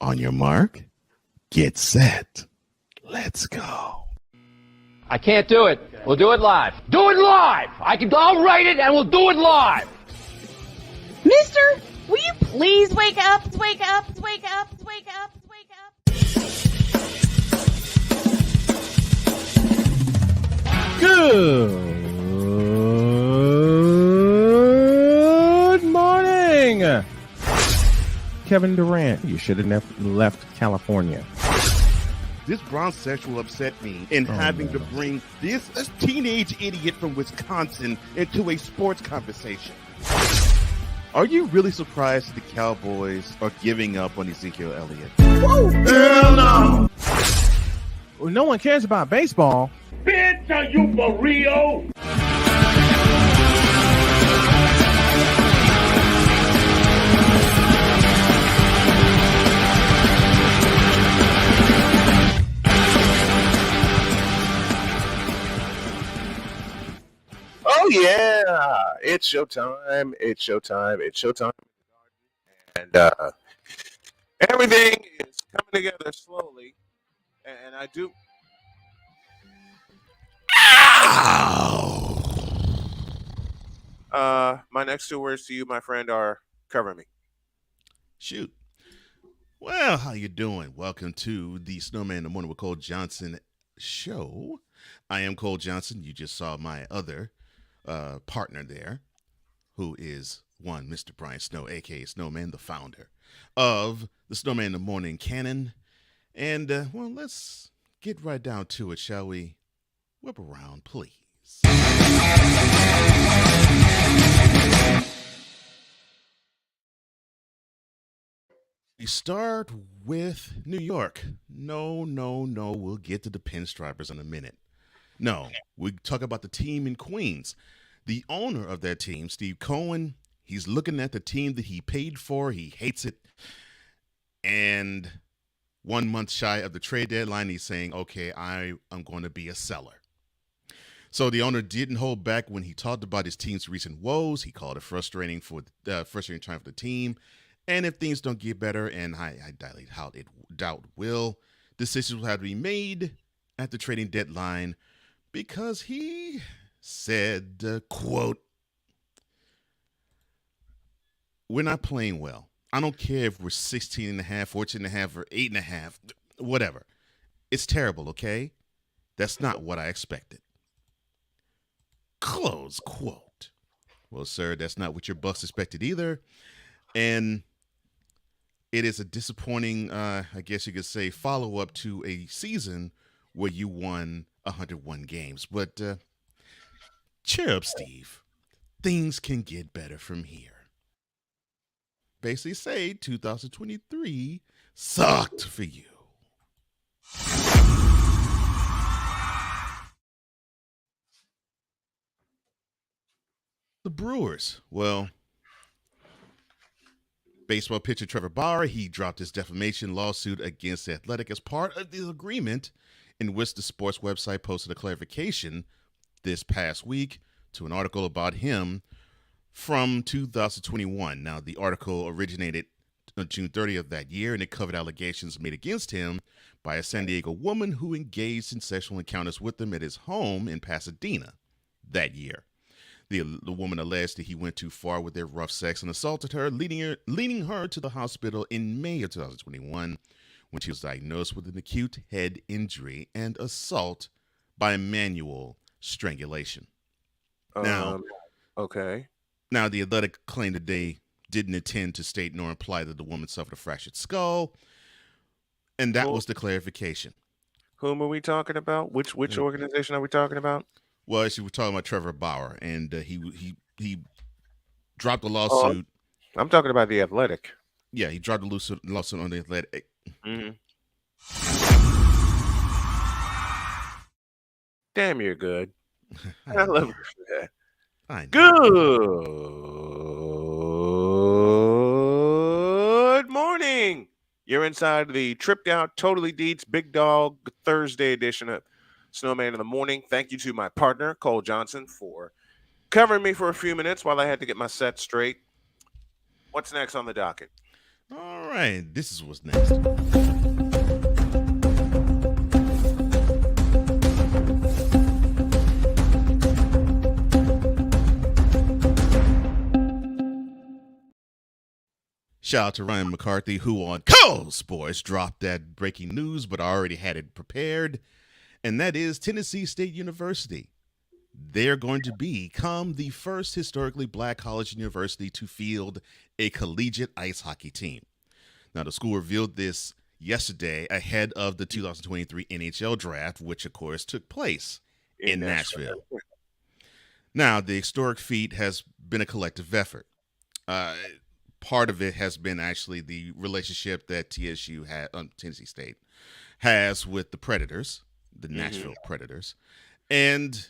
On your mark, get set. Let's go. I can't do it. We'll do it live. Do it live! I'll write it and we'll do it live! Mister, will you please wake up, wake up, wake up, wake up, wake up? Good morning, Kevin Durant. You should have left California. This bronsexual upset me in having to bring this teenage idiot from Wisconsin into a sports conversation. Are you really surprised that the Cowboys are giving up on Ezekiel Elliott? Whoa. Hell no! Well, no one cares about baseball. Bitch, are you for real? Oh yeah, it's showtime. It's showtime. It's showtime. And everything is coming together slowly. And I do. Ow! My next two words to you, my friend, are cover me. Shoot. Well, how you doing? Welcome to the Snowman in the Morning with Cole Johnson show. I am Cole Johnson. You just saw my other partner there, who is one Mr. Brian Snow, a.k.a. Snowman, the founder of the Snowman in the Morning canon. And, well, let's get right down to it, shall we? Whip around, please. We start with New York. No, we'll get to the Pinstripers in a minute. No, we talk about the team in Queens. The owner of that team, Steve Cohen, he's looking at the team that he paid for. He hates it. And 1 month shy of the trade deadline, he's saying, okay, I'm going to be a seller. So the owner didn't hold back when he talked about his team's recent woes. He called it frustrating time for the team. And if things don't get better, and I doubt will, decisions will have to be made at the trading deadline because he said, quote, we're not playing well. I don't care if we're 16 and a half, 14 and a half, or 8 and a half, whatever. It's terrible, okay? That's not what I expected. Close quote. Well, sir, that's not what your Bucks expected either. And it is a disappointing, I guess you could say, follow-up to a season where you won 101 games. But cheer up, Steve. Things can get better from here. Basically say 2023 sucked for you. The Brewers, well, baseball pitcher Trevor Bauer, he dropped his defamation lawsuit against The Athletic as part of the agreement in which the sports website posted a clarification this past week to an article about him from 2021. Now, the article originated on June 30th of that year, and it covered allegations made against him by a San Diego woman who engaged in sexual encounters with him at his home in Pasadena that year. The woman alleged that he went too far with their rough sex and assaulted her, leading her to the hospital in May of 2021 when she was diagnosed with an acute head injury and assault by manual strangulation. Okay. Now, the Athletic claimed that they didn't intend to state nor imply that the woman suffered a fractured skull, and that was the clarification. Whom are we talking about? Which organization are we talking about? Well, actually, we're talking about Trevor Bauer, and he dropped the lawsuit. I'm talking about The Athletic. Yeah, he dropped the lawsuit on The Athletic. Mm-hmm. Damn, you're good. I love you for that. I know. Good morning. You're inside the Tripped Out Totally Deets Big Dog Thursday edition of Snowman in the Morning. Thank you to my partner, Cole Johnson, for covering me for a few minutes while I had to get my set straight. What's next on the docket? All right, this is what's next. Shout out to Ryan McCarthy, who on Cole Sports dropped that breaking news, but I already had it prepared. And that is Tennessee State University. They're going to become the first historically black college university to field a collegiate ice hockey team. Now, the school revealed this yesterday ahead of the 2023 NHL draft, which, of course, took place in Nashville. Now, the historic feat has been a collective effort. Part of it has been actually the relationship that TSU had, Tennessee State has with the Predators, the Nashville Predators, and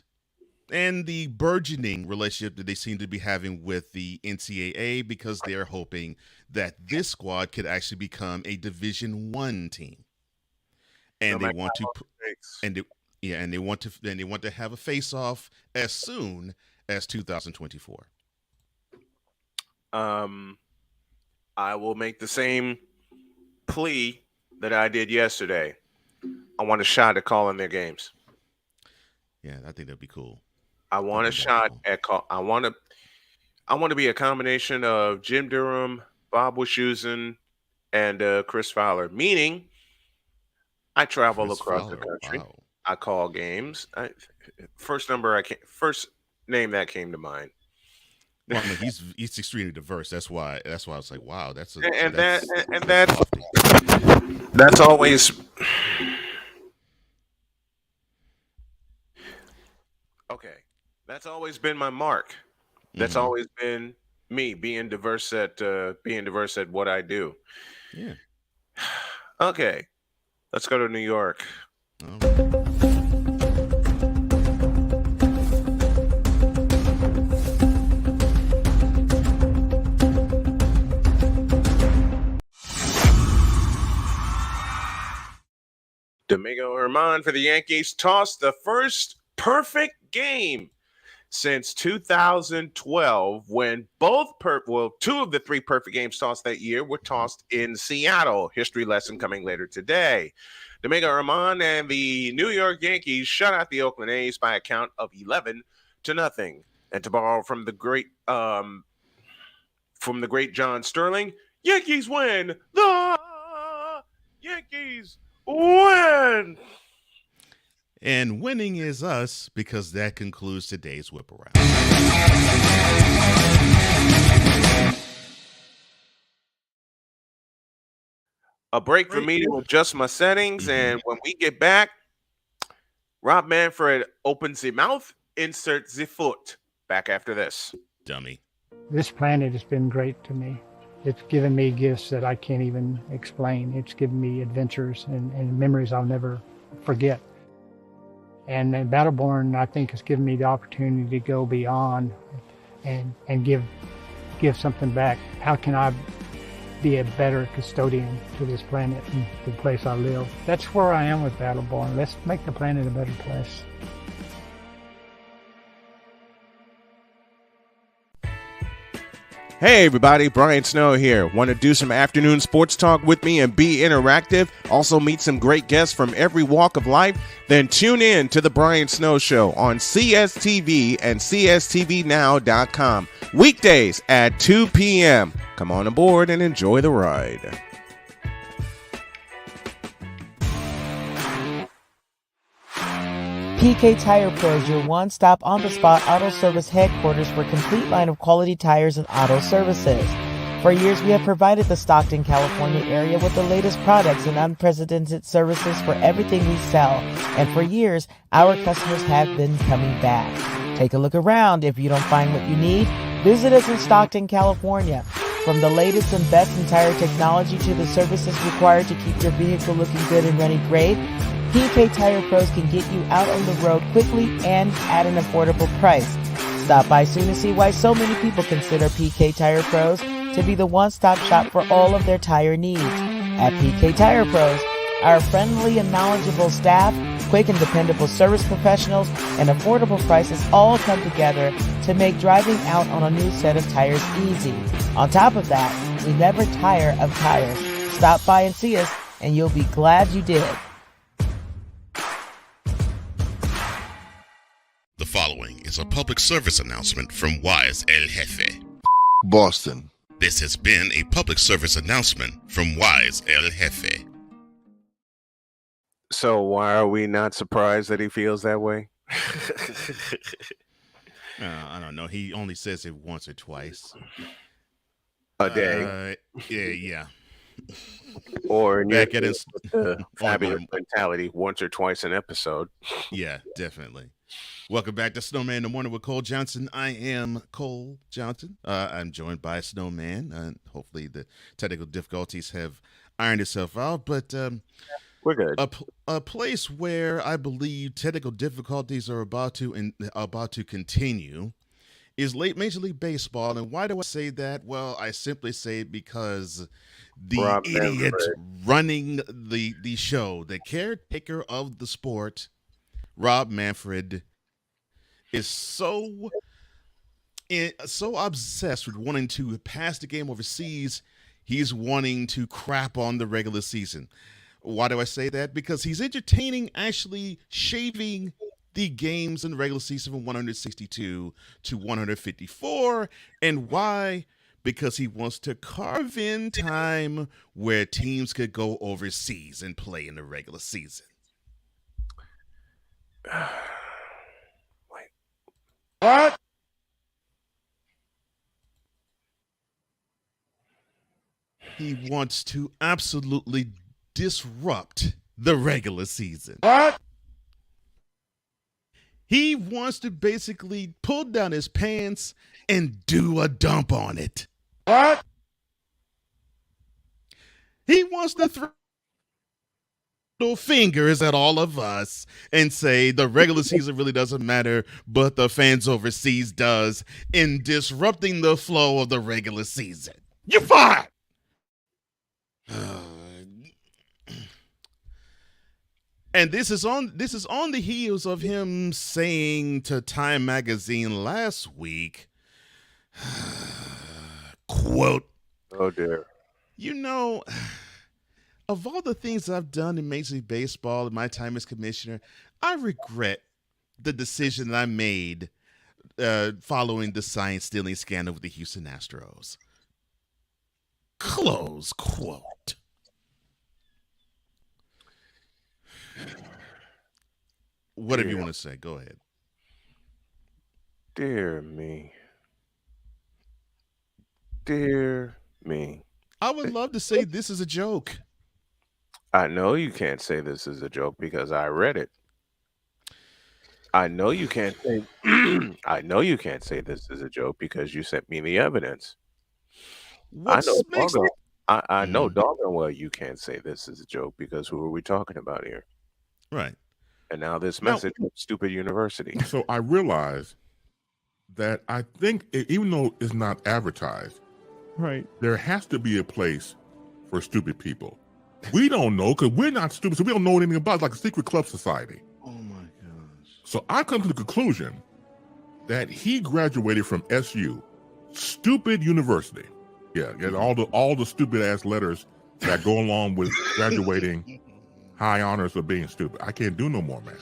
the burgeoning relationship that they seem to be having with the NCAA, because they're hoping that this squad could actually become a Division I team, and they want to have a face-off as soon as 2024. I will make the same plea that I did yesterday. I want a shot at calling their games. Yeah, I think that'd be cool. I want a shot at call. I want to be a combination of Jim Durham, Bob Wischusen, and Chris Fowler. Meaning, I travel across the country. Wow. I call games. First name that came to mind. Well, I mean, he's extremely diverse. That's why I was like, wow, that's always okay. That's always been my mark. That's always been me being diverse at what I do. Yeah. Okay, let's go to New York. Domingo Germán for the Yankees tossed the first perfect game since 2012, when two of the three perfect games tossed that year were tossed in Seattle. History lesson coming later today. Domingo Germán and the New York Yankees shut out the Oakland A's by a count of 11-0. And to borrow from the great John Sterling, Yankees win. The Yankees win. And winning is us, because that concludes today's Whip Around. A break for me to adjust my settings, and when we get back, Rob Manfred opens the mouth, inserts the foot. Back after this. Dummy. This planet has been great to me. It's given me gifts that I can't even explain. It's given me adventures and memories I'll never forget. And Battleborn, I think, has given me the opportunity to go beyond and give something back. How can I be a better custodian to this planet and the place I live? That's where I am with Battleborn. Let's make the planet a better place. Hey everybody, Brian Snow here. Want to do some afternoon sports talk with me and be interactive? Also meet some great guests from every walk of life? Then tune in to The Brian Snow Show on CSTV and CSTVnow.com. Weekdays at 2 p.m. Come on aboard and enjoy the ride. PK Tire Pros, your one-stop on-the-spot auto service headquarters for a complete line of quality tires and auto services. For years, we have provided the Stockton, California area with the latest products and unprecedented services for everything we sell. And for years, our customers have been coming back. Take a look around. If you don't find what you need, visit us in Stockton, California. From the latest and best in tire technology to the services required to keep your vehicle looking good and running great, PK Tire Pros can get you out on the road quickly and at an affordable price. Stop by soon to see why so many people consider PK Tire Pros to be the one-stop shop for all of their tire needs. At PK Tire Pros, our friendly and knowledgeable staff, quick and dependable service professionals, and affordable prices all come together to make driving out on a new set of tires easy. On top of that, We never tire of tires. Stop by and see us, and you'll be glad you did. The following is a public service announcement from Wise El Jefe. Boston. This has been a public service announcement from Wise El Jefe. So why are we not surprised that he feels that way? I don't know. He only says it once or twice a day. Yeah. Or in Back your at case, the fabulous mentality, once or twice an episode. Yeah, definitely. Welcome back to Snowman in the Morning with Cole Johnson. I am Cole Johnson. I'm joined by Snowman. Hopefully the technical difficulties have ironed itself out, but we're good. A place where I believe technical difficulties are about to continue is Major League Baseball. And why do I say that? Well, I simply say it because the Rob idiot Manfred. running the show, the caretaker of the sport, Rob Manfred, is so obsessed with wanting to pass the game overseas, he's wanting to crap on the regular season. Why do I say that? Because he's entertaining actually shaving the games in the regular season from 162 to 154. And why? Because he wants to carve in time where teams could go overseas and play in the regular season. What? He wants to absolutely disrupt the regular season. What? He wants to basically pull down his pants and do a dump on it. What? He wants to throw fingers at all of us and say the regular season really doesn't matter, but the fans overseas does, in disrupting the flow of the regular season. You fired! And this is on the heels of him saying to Time magazine last week, quote, "Oh dear. You know, of all the things I've done in Major League Baseball in my time as commissioner, I regret the decision that I made following the sign stealing scandal with the Houston Astros." Close quote. Whatever you want to say, go ahead. Dear me. Dear me. I would love to say this is a joke. I know you can't say this is a joke because I read it. I know you can't say I know you can't say this is a joke because you sent me the evidence. I know doggone well you can't say this is a joke because who are we talking about here? Right. And now this message, stupid university. So I realized that I think even though it's not advertised, Right. there has to be a place for stupid people. We don't know because we're not stupid, so we don't know anything about it. It's like a secret club society. Oh my gosh. So I come to the conclusion that he graduated from SU, stupid university. Yeah, get all the stupid ass letters that go along with graduating high honors of being stupid. I can't do no more, man.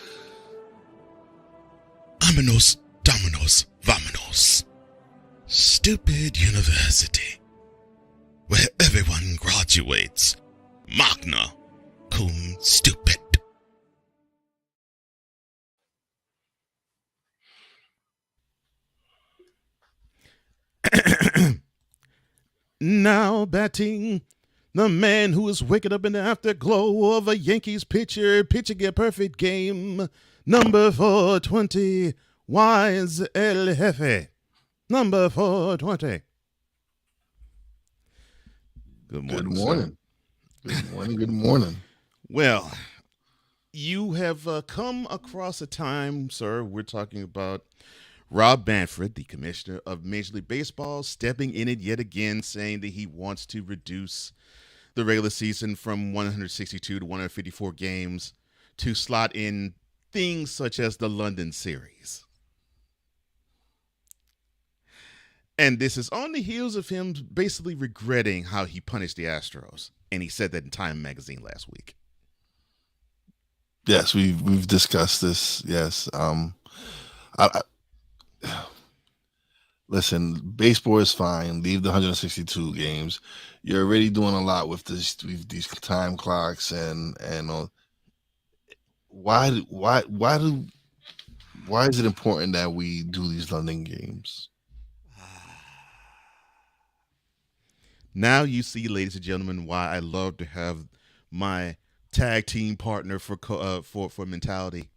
Vámonos, dominos, vámonos. Stupid university, where everyone graduates magna cum stupid. Now batting, the man who is waking up in the afterglow of a Yankees pitcher pitching a perfect game. Number 420, Wise El Jefe. Number 420. Good morning. Good morning. Good morning. Good morning. Well, you have come across a time, sir. We're talking about Rob Manfred, the commissioner of Major League Baseball, stepping in it yet again, saying that he wants to reduce the regular season from 162 to 154 games to slot in things such as the London series. And this is on the heels of him basically regretting how he punished the Astros. And he said that in Time magazine last week. Yes, we've discussed this. Yes. I listen, baseball is fine. Leave the 162 games. You're already doing a lot with these time clocks and why is it important that we do these London games? Now you see, ladies and gentlemen, why I love to have my tag team partner for mentality.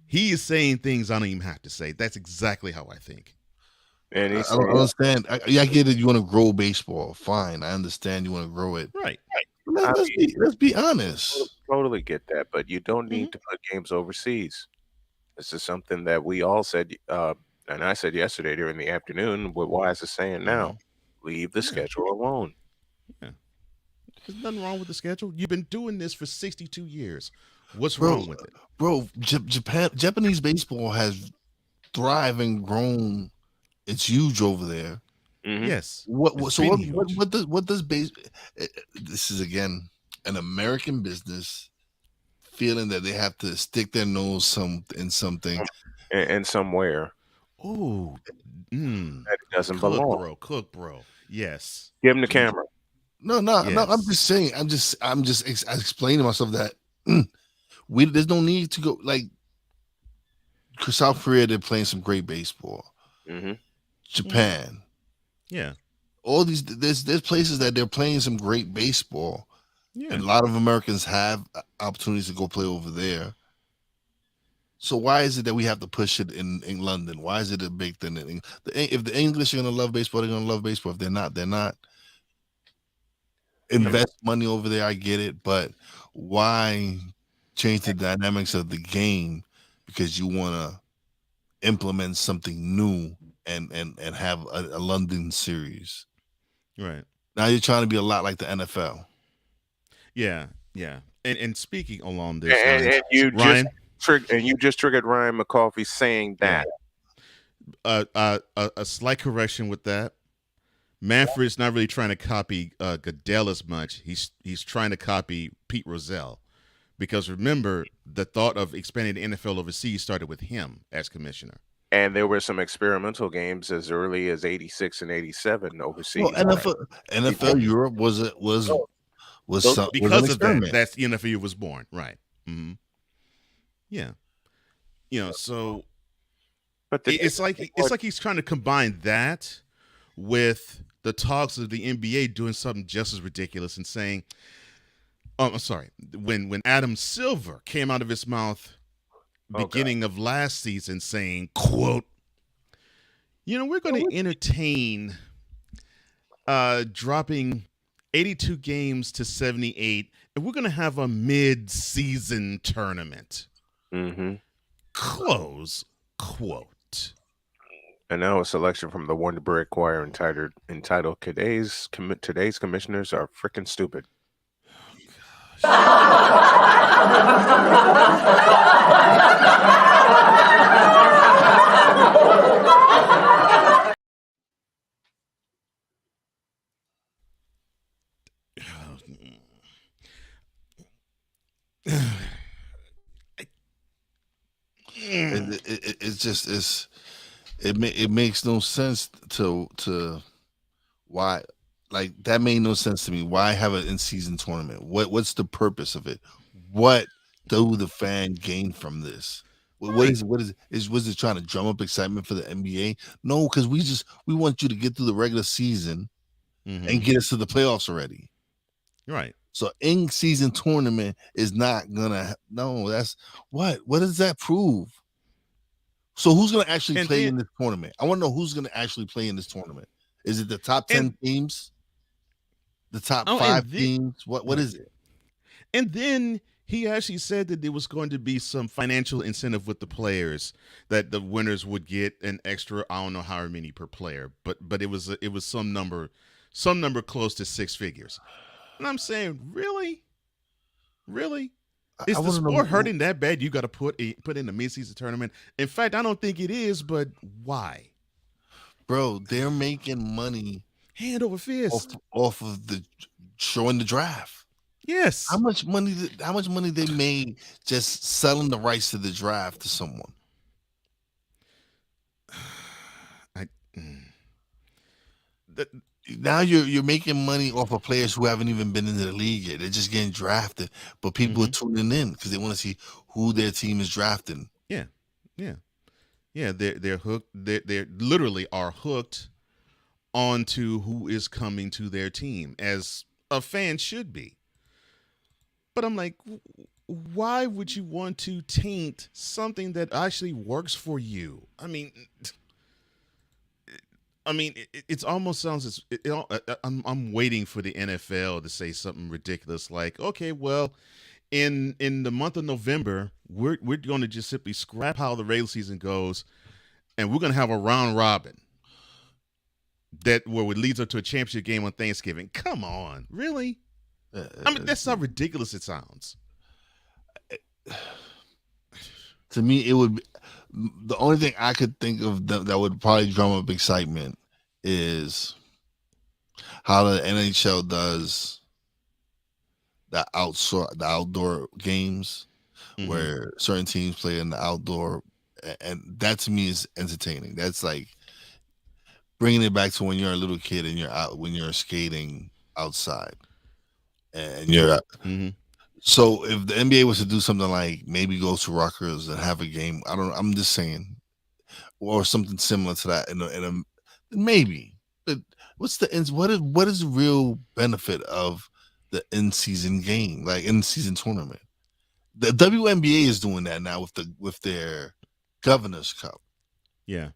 He is saying things I don't even have to say. That's exactly how I think. And I don't understand. I get it. You want to grow baseball. Fine. I understand you want to grow it. Right. Let's be honest. Totally get that, but you don't need to put games overseas. This is something that we all said, and I said yesterday during the afternoon. What Wise is saying now: leave the schedule alone. Yeah. There's nothing wrong with the schedule. You've been doing this for 62 years. What's wrong with it? Bro, Japanese baseball has thrived and grown. It's huge over there. Yes. What does base? This is again an American business feeling that they have to stick their nose in something and somewhere. Oh, that it doesn't belong. Cook, bro. Yes. Give him the camera. No. I'm just saying. I'm just explaining myself that there's no need to go like South Korea. They're playing some great baseball. Japan. Yeah. All these there's places that they're playing some great baseball. Yeah. And a lot of Americans have opportunities to go play over there. So why is it that we have to push it in London? Why is it a big thing? If the English are going to love baseball, they're going to love baseball. If they're not, they're not. Invest money over there, I get it. But why change the dynamics of the game because you want to implement something new and have a London series? Right. Now you're trying to be a lot like the NFL. Yeah. And speaking along this and you Ryan, just triggered Ryan McCoffey saying that. A slight correction with that. Manfred's not really trying to copy Goodell as much. He's trying to copy Pete Rozelle, because remember, the thought of expanding the NFL overseas started with him as commissioner. And there were some experimental games as early as '86 and '87 overseas. Well, NFL Europe was because of that. That's the NFL was born, right? Mm-hmm. Yeah, so. But it's like he's trying to combine that with the talks of the NBA doing something just as ridiculous and saying, I'm sorry, when Adam Silver came out of his mouth beginning of last season saying, quote, we're going to entertain dropping 82 games to 78, and we're going to have a mid-season tournament. Close quote. And now a selection from the Wonderberry Choir entitled Today's Commissioners Are Freaking Stupid. It makes no sense to why, like, that made no sense to me. Why have an in-season tournament? What's the purpose of it? What do the fan gain from this? Was it trying to drum up excitement for the NBA? No, because we want you to get through the regular season and get us to the playoffs already. Right. So in-season tournament is not gonna. No, that's what does that prove? So who's going to actually play in this tournament? I want to know who's going to actually play in this tournament. Is it the top 10 teams? The top 5 teams? What is it? And then he actually said that there was going to be some financial incentive with the players, that the winners would get an extra, I don't know how many per player, but it was some number close to 6 figures. And I'm saying, really? Is the sport hurting that bad? You got to put in a mid-season tournament. In fact, I don't think it is, but why? bro, they're making money Hand over off fist. off of the showing the draft. How Yes. much money? How much money they made just selling the rights to the draft to someone? I. That, Now you're making money off of players who haven't even been into the league yet. They're just getting drafted, but people are tuning in because they want to see who their team is drafting. yeah. Yeah. Yeah. They're hooked. They're literally are hooked onto who is coming to their team, as a fan should be. But I'm like, why would you want to taint something that actually works for you? It's almost sounds. I'm waiting for the NFL to say something ridiculous like, okay, well, in the month of November, we're going to just simply scrap how the regular season goes, and we're going to have a round robin that where it leads up to a championship game on Thanksgiving. Come on, really? That's how ridiculous it sounds. To me, it would be, the only thing I could think of that would probably drum up excitement is how the NHL does the outdoor games where certain teams play in the outdoor, and that to me is entertaining. That's like bringing it back to when you're a little kid and you're out when you're skating outside, and you're so if the NBA was to do something like maybe go to Rutgers and have a game, I'm just saying, or something similar to that, maybe. But what is the real benefit of the in season game, like in season tournament? The WNBA is doing that now with their Governor's Cup. Yeah.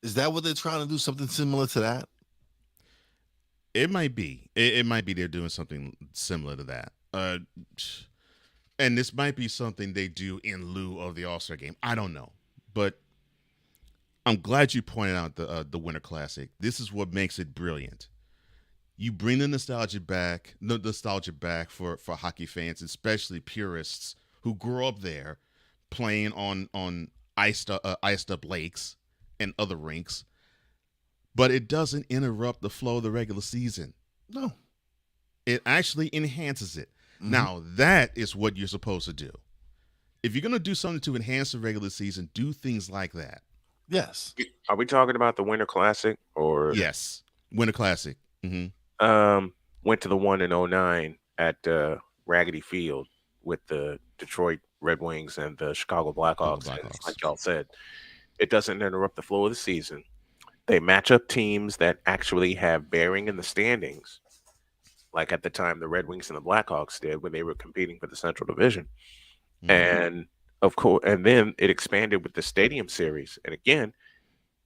Is that what they're trying to do? Something similar to that? It might be. It might be they're doing something similar to that. And this might be something they do in lieu of the All-Star game. I don't know, but I'm glad you pointed out the Winter Classic. This is what makes it brilliant. You bring the nostalgia back for hockey fans, especially purists who grew up there, playing on iced up lakes and other rinks. But it doesn't interrupt the flow of the regular season. No, it actually enhances it. Now, that is what you're supposed to do. If you're going to do something to enhance the regular season, do things like that. Yes. Are we talking about the Winter Classic or? Yes, Winter Classic. Went to the one in 09 at Raggedy Field with the Detroit Red Wings and the Chicago Blackhawks. And like y'all said, it doesn't interrupt the flow of the season. They match up teams that actually have bearing in the standings, like at the time the Red Wings and the Blackhawks did when they were competing for the Central Division. And of course, and then it expanded with the Stadium Series. And again,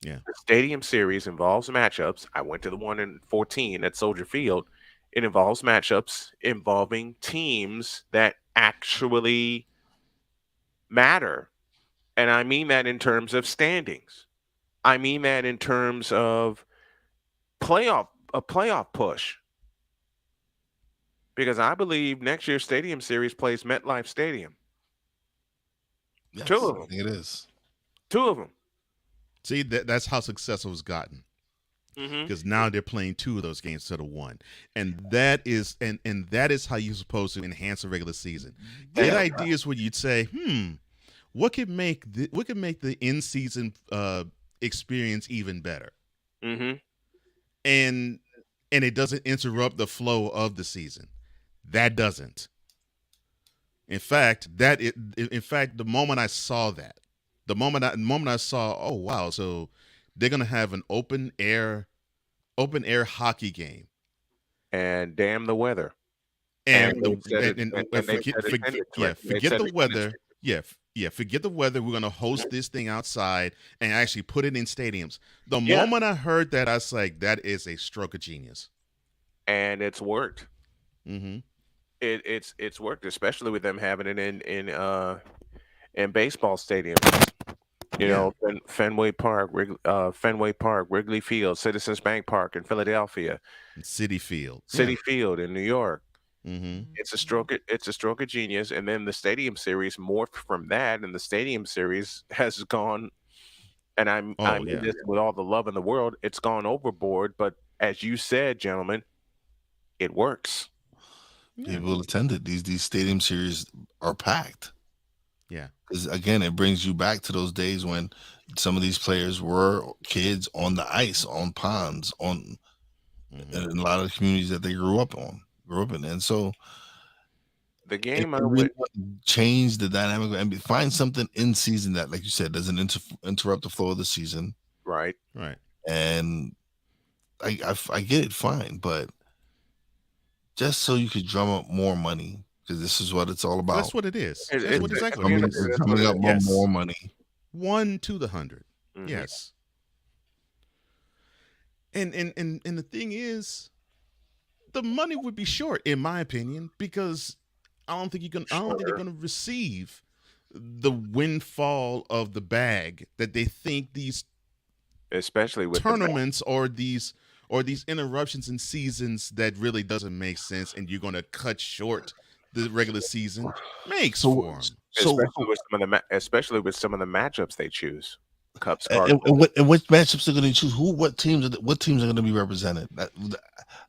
the Stadium Series involves matchups. I went to the one in 14 at Soldier Field. It involves matchups involving teams that actually matter. And I mean that in terms of standings. I mean that in terms of a playoff push. Because I believe next year's Stadium Series plays MetLife Stadium. Yes, 2 of them. I think it is. 2 of them. See, that's how successful it's gotten. Because now they're playing 2 of those games instead of 1, and that is how you're supposed to enhance the regular season. Get ideas where you'd say, what could make the in season experience even better, and it doesn't interrupt the flow of the season. That doesn't. In fact, the moment I saw that, the moment I saw, oh wow, so they're gonna have an open air hockey game, and damn the weather, forget the weather. Forget the weather. We're gonna host this thing outside and actually put it in stadiums. The moment I heard that, I was like, that is a stroke of genius, and it's worked. It's worked, especially with them having it in baseball stadiums. You know, Fenway Park, Wrigley Field, Citizens Bank Park in Philadelphia, Citi Field in New York. It's a stroke of genius. And then the Stadium Series morphed from that, and the Stadium Series has gone And I Oh mean yeah, this with all the love in the world. It's gone overboard, but as you said, gentlemen, it works. yeah, People attended. These stadium series are packed. yeah. Because again, it brings you back to those days when some of these players were kids on the ice, on ponds, on in a lot of communities that they grew up in, and so The it, game it I really went changed the dynamic. And find something in season that, like you said, doesn't interrupt the flow of the season. right. Right. And I get it, fine, but just so you could drum up more money, because this is what it's all about. That's what it is. It, That's it, what at exactly the what end it of the day, is. that's what Drumming it up is. Yes. more money. 1 to the 100. Mhm. Yes. And the thing is, the money would be short, in my opinion, because I don't think they're gonna receive the windfall of the bag that they think these Especially with tournaments or these interruptions in seasons that really doesn't make sense, and you're gonna cut short the regular season makes for them. especially with some of the matchups they choose. Cubs, And, Cardinals. and which matchups are going to choose? What teams are going to be represented? I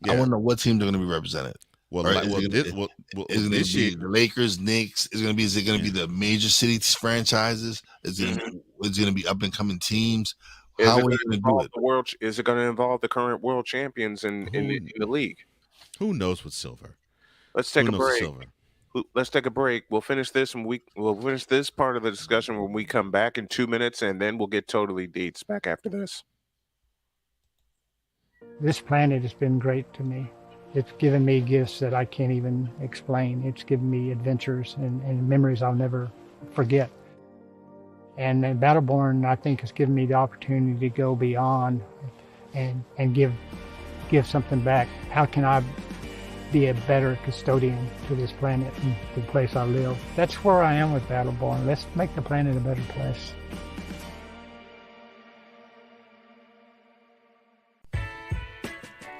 Yeah. want to know what teams are going to be represented. Well, Right? like, Is well, it this, gonna- well, well, is it going this to be year, the Lakers, Knicks? Is it going to be the major city franchises? Is it going to be up and coming teams? How are we going to do it? Is it going to involve the current world champions in the league? who knows with silver? Let's take Who a knows with break. silver? Let's take a break. We'll finish this and we'll finish this part of the discussion when we come back in 2 minutes, and then we'll get totally deets back after this. This planet has been great to me. It's given me gifts that I can't even explain. It's given me adventures and memories I'll never forget. And Battleborn, I think, has given me the opportunity to go beyond and give something back. How can I be a better custodian to this planet and the place I live? That's where I am with Battleborn. Let's make the planet a better place.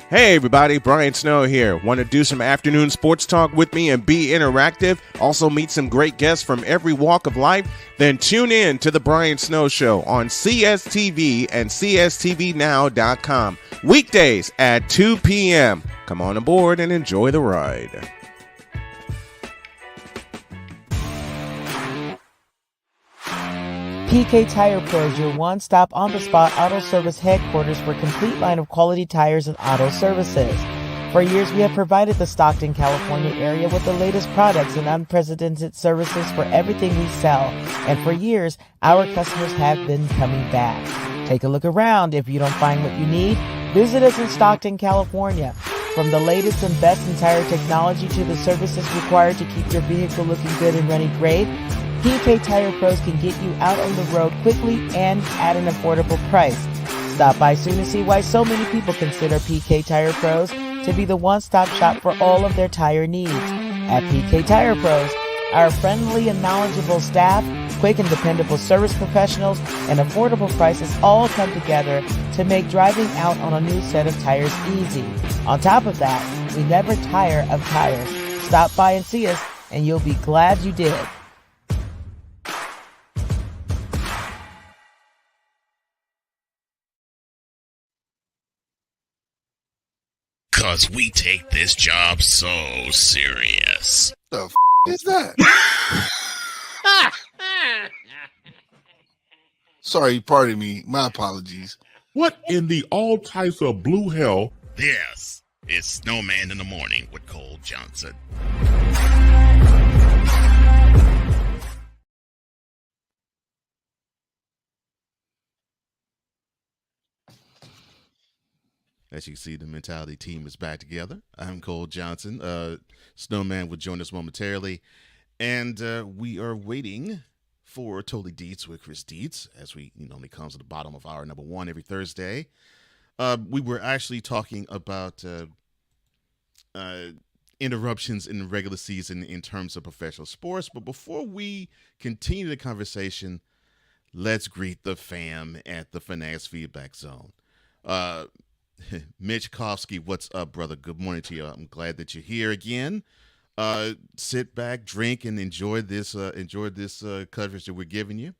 Hey everybody, Brian Snow here. Want to do some afternoon sports talk with me and be interactive? Also meet some great guests from every walk of life? Then tune in to the Brian Snow Show on CSTV and CSTVnow.com. Weekdays at 2 p.m. Come on aboard and enjoy the ride. PK Tire Pro is your one-stop on-the-spot auto service headquarters for a complete line of quality tires and auto services. For years, we have provided the Stockton, California area with the latest products and unprecedented services for everything we sell. And for years, our customers have been coming back. Take a look around. If you don't find what you need, visit us in Stockton, California. From the latest and best in tire technology to the services required to keep your vehicle looking good and running great, PK Tire Pros can get you out on the road quickly and at an affordable price. Stop by soon to see why so many people consider PK Tire Pros to be the one-stop shop for all of their tire needs. At PK Tire Pros, our friendly and knowledgeable staff, quick and dependable service professionals, and affordable prices all come together to make driving out on a new set of tires easy. On top of that, we never tire of tires. Stop by and see us, and you'll be glad you did. Cause we take this job so serious. The is that? Sorry, pardon me. My apologies. What in the all types of blue hell? This is Snowman in the Morning with Cole Johnson. As you see, the Mentality team is back together. I'm Cole Johnson. Snowman will join us momentarily. And we are waiting for Totally Deets with Chris Deets, as he normally comes at the bottom of hour number 1 every Thursday. We were actually talking about interruptions in the regular season in terms of professional sports. But before we continue the conversation, let's greet the fam at the Fanatics Feedback Zone. Mitch Kofsky, what's up, brother? Good morning to you. I'm glad that you're here again. Sit back, drink, and enjoy this coverage that we're giving you.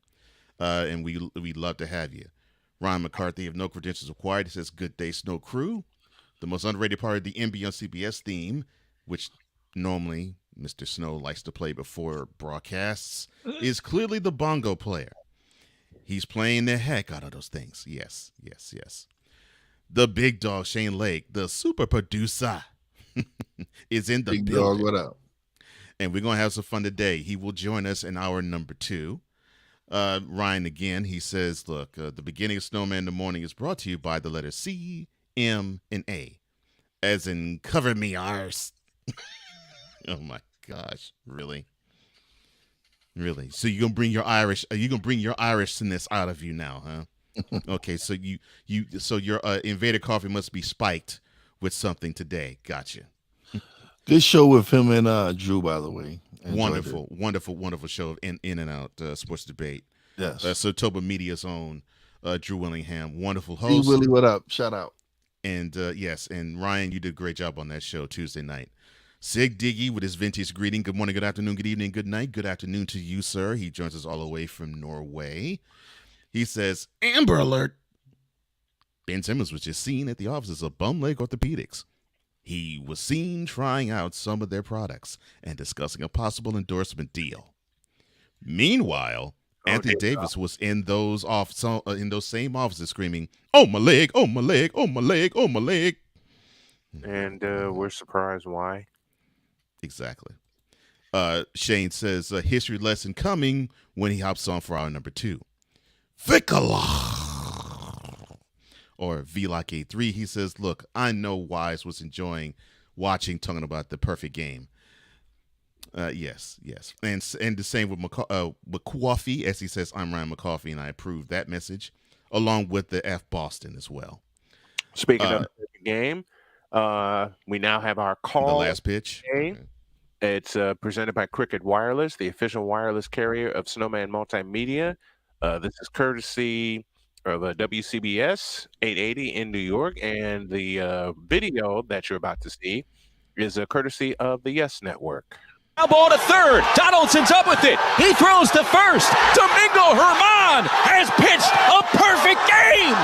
And we love to have you. Ryan McCarthy of No Credentials Required. He says, "Good day, Snow Crew." The most underrated part of the NBA on CBS theme, which normally Mr. Snow likes to play before broadcasts, is clearly the bongo player. He's playing the heck out of those things. Yes, yes, yes. The big dog, Shane Lake, the super producer, is in the Big building. dog, what up? And we're going to have some fun today. He will join us in hour number 2. Ryan, again, he says, look, the beginning of Snowman in the Morning is brought to you by the letter C, M, and A, as in cover me arse. Oh, my gosh. Really? Really? So you're gonna bring your Irishness out of you now, huh? Okay, so so your Invader Coffee must be spiked with something today. Gotcha. Good show with him and Drew, by the way. Wonderful show of in and out sports debate. Yes. So Toba Media's own Drew Willingham, wonderful host. Hey, Willie, what up? Shout out. And yes, and Ryan, you did a great job on that show Tuesday night. Sig Diggy with his vintage greeting. Good morning, good afternoon, good evening, good night. Good afternoon to you, sir. He joins us all the way from Norway. He says, Amber Alert. Ben Simmons was just seen at the offices of Bum Leg Orthopedics. He was seen trying out some of their products and discussing a possible endorsement deal. Meanwhile, Anthony Davis was in those same offices screaming, "Oh my leg! Oh my leg! Oh my leg! Oh my leg!" And we're surprised why. Exactly. Shane says, history lesson coming when he hops on for hour number 2. Vikala. Or VLOC83. He says, look, I know Wise was enjoying talking about the perfect game. Yes. And the same with McCoffey, as he says, I'm Ryan McCoffey, and I approve that message, along with the F Boston as well. Speaking of the game, we now have our call. The last pitch. Okay. It's presented by Cricket Wireless, the official wireless carrier of Snowman Multimedia. This is courtesy of WCBS 880 in New York, and the video that you're about to see is a courtesy of the Yes Network. Now ball to third. Donaldson's up with it. He throws to first. Domingo Germán has pitched a perfect game.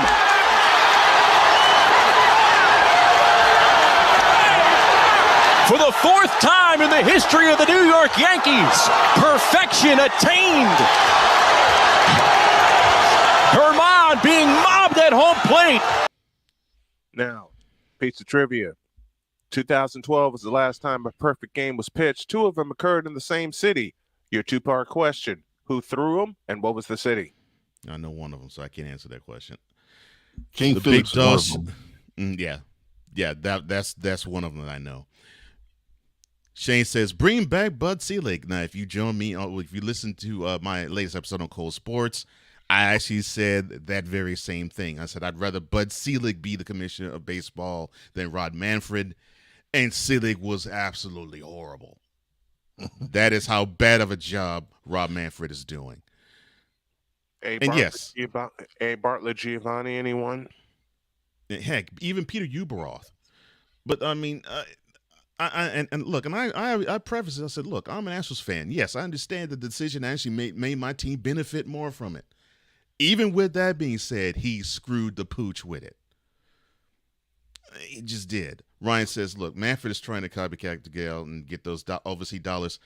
For the 4th time in the history of the New York Yankees, perfection attained. Germán being mobbed at home plate. Now, piece of trivia. 2012 was the last time a perfect game was pitched. 2 of them occurred in the same city. Your 2-part question. Who threw them and what was the city? I know one of them, so I can't answer that question. King the Phillips big dog. Yeah, that's one of them that I know. Shane says, bring back Bud Selig. Now, if you join me, if you listen to my latest episode on Cold Sports, I actually said that very same thing. I said, I'd rather Bud Selig be the commissioner of baseball than Rod Manfred. And Selig was absolutely horrible. That is how bad of a job Rob Manfred is doing. Bartlett Giovanni, anyone? Heck, even Peter Uberoth. But I mean, I preface it. I said, look, I'm an Astros fan. Yes, I understand the decision actually made my team benefit more from it. Even with that being said, he screwed the pooch with it. He just did. Ryan says, look, Manfred is trying to copycat the Gale and get those overseas dollars.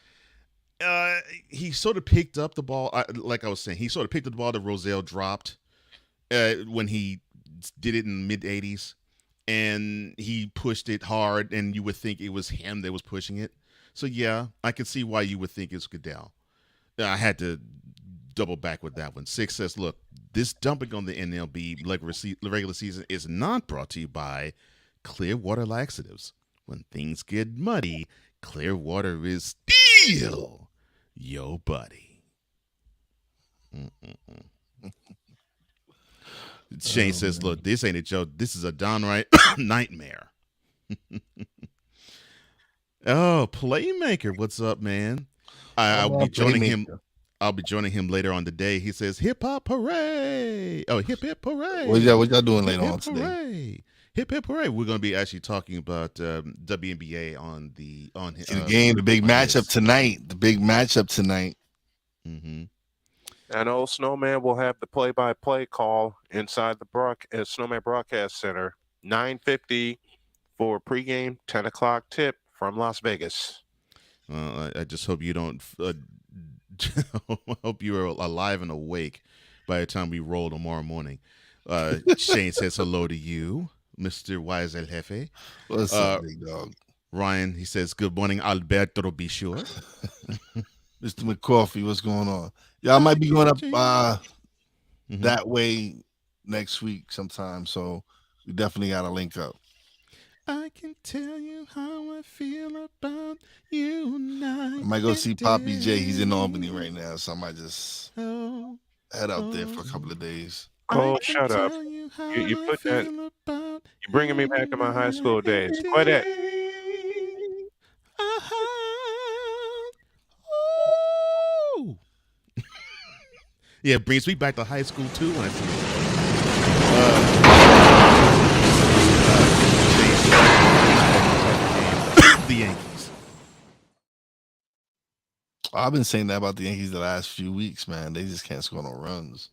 He sort of picked up the ball. Like I was saying, he sort of picked up the ball that Roselle dropped when he did it in the mid-'80s. And he pushed it hard, and you would think it was him that was pushing it. So, yeah, I can see why you would think it's Goodell. I had to double back with that one. Six says, look, this dumping on the MLB regular season is not brought to you by Clearwater Laxatives. When things get muddy, Clearwater is still your buddy. Shane says, look, this ain't a joke. This is a downright nightmare. Oh, Playmaker, what's up, man? I'll be joining him. I'll be joining him later on today. He says, hip hop hooray. Oh, hip hip hooray. What y'all doing later on today? Hooray. Hip hip hooray. We're going to be actually talking about WNBA on the game, the big matchup tonight. The big matchup tonight. Mm-hmm. And old Snowman will have the play-by-play call inside the Snowman Broadcast Center, 9:50 for pregame, 10 o'clock tip from Las Vegas. I just hope you don't. Hope you are alive and awake by the time we roll tomorrow morning. Shane says hello to you, Mr. Wise El Jefe. What's up, big dog? Ryan, he says, good morning, Alberto, be sure. Mr. McCoffey, what's going on? Yeah, I might be going up that way next week sometime, so we definitely got to link up. I can tell you how I feel about you night. I might go see Poppy J. He's in Albany right now, so I might just head out there for a couple of days. Cole, shut up. You put that. You're bringing me back to my high school days. Quit it. Yeah, it brings me back to high school too when I see the Yankees. I've been saying that about the Yankees the last few weeks, man. They just can't score no runs.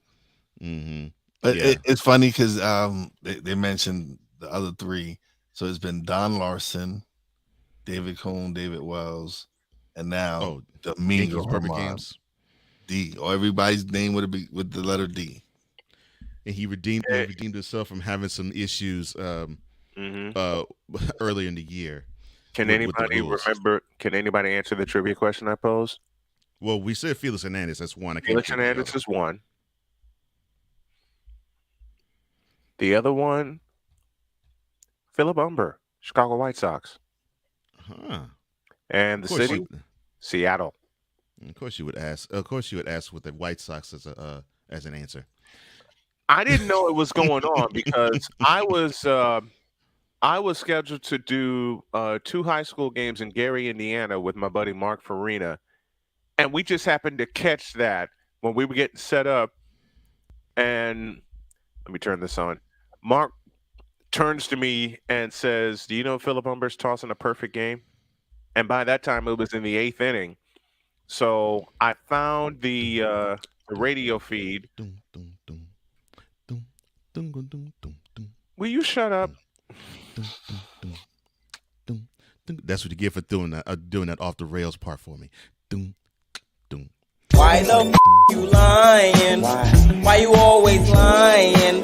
Mm-hmm. But it's funny because they mentioned the other three. So it's been Don Larson, David Cone, David Wells, and now Domingo Germán. D. Or everybody's name with the letter D. And he redeemed himself from having some issues earlier in the year. Can anybody remember? Can anybody answer the trivia question I posed? Well, we said Felix Hernandez. That's one. Felix Hernandez is one. The other one, Philip Humber, Chicago White Sox. Huh. And the city, Seattle. Of course, you would ask. Of course, you would ask with the White Sox as an answer. I didn't know it was going on because I was scheduled to do 2 high school games in Gary, Indiana, with my buddy Mark Farina, and we just happened to catch that when we were getting set up. And let me turn this on. Mark turns to me and says, "Do you know Philip Humber's tossing a perfect game?" And by that time, it was in the 8th inning. So I found the radio feed. Will you shut up? That's what you get for doing that off the rails part for me. Why the you lying? Why you always lying?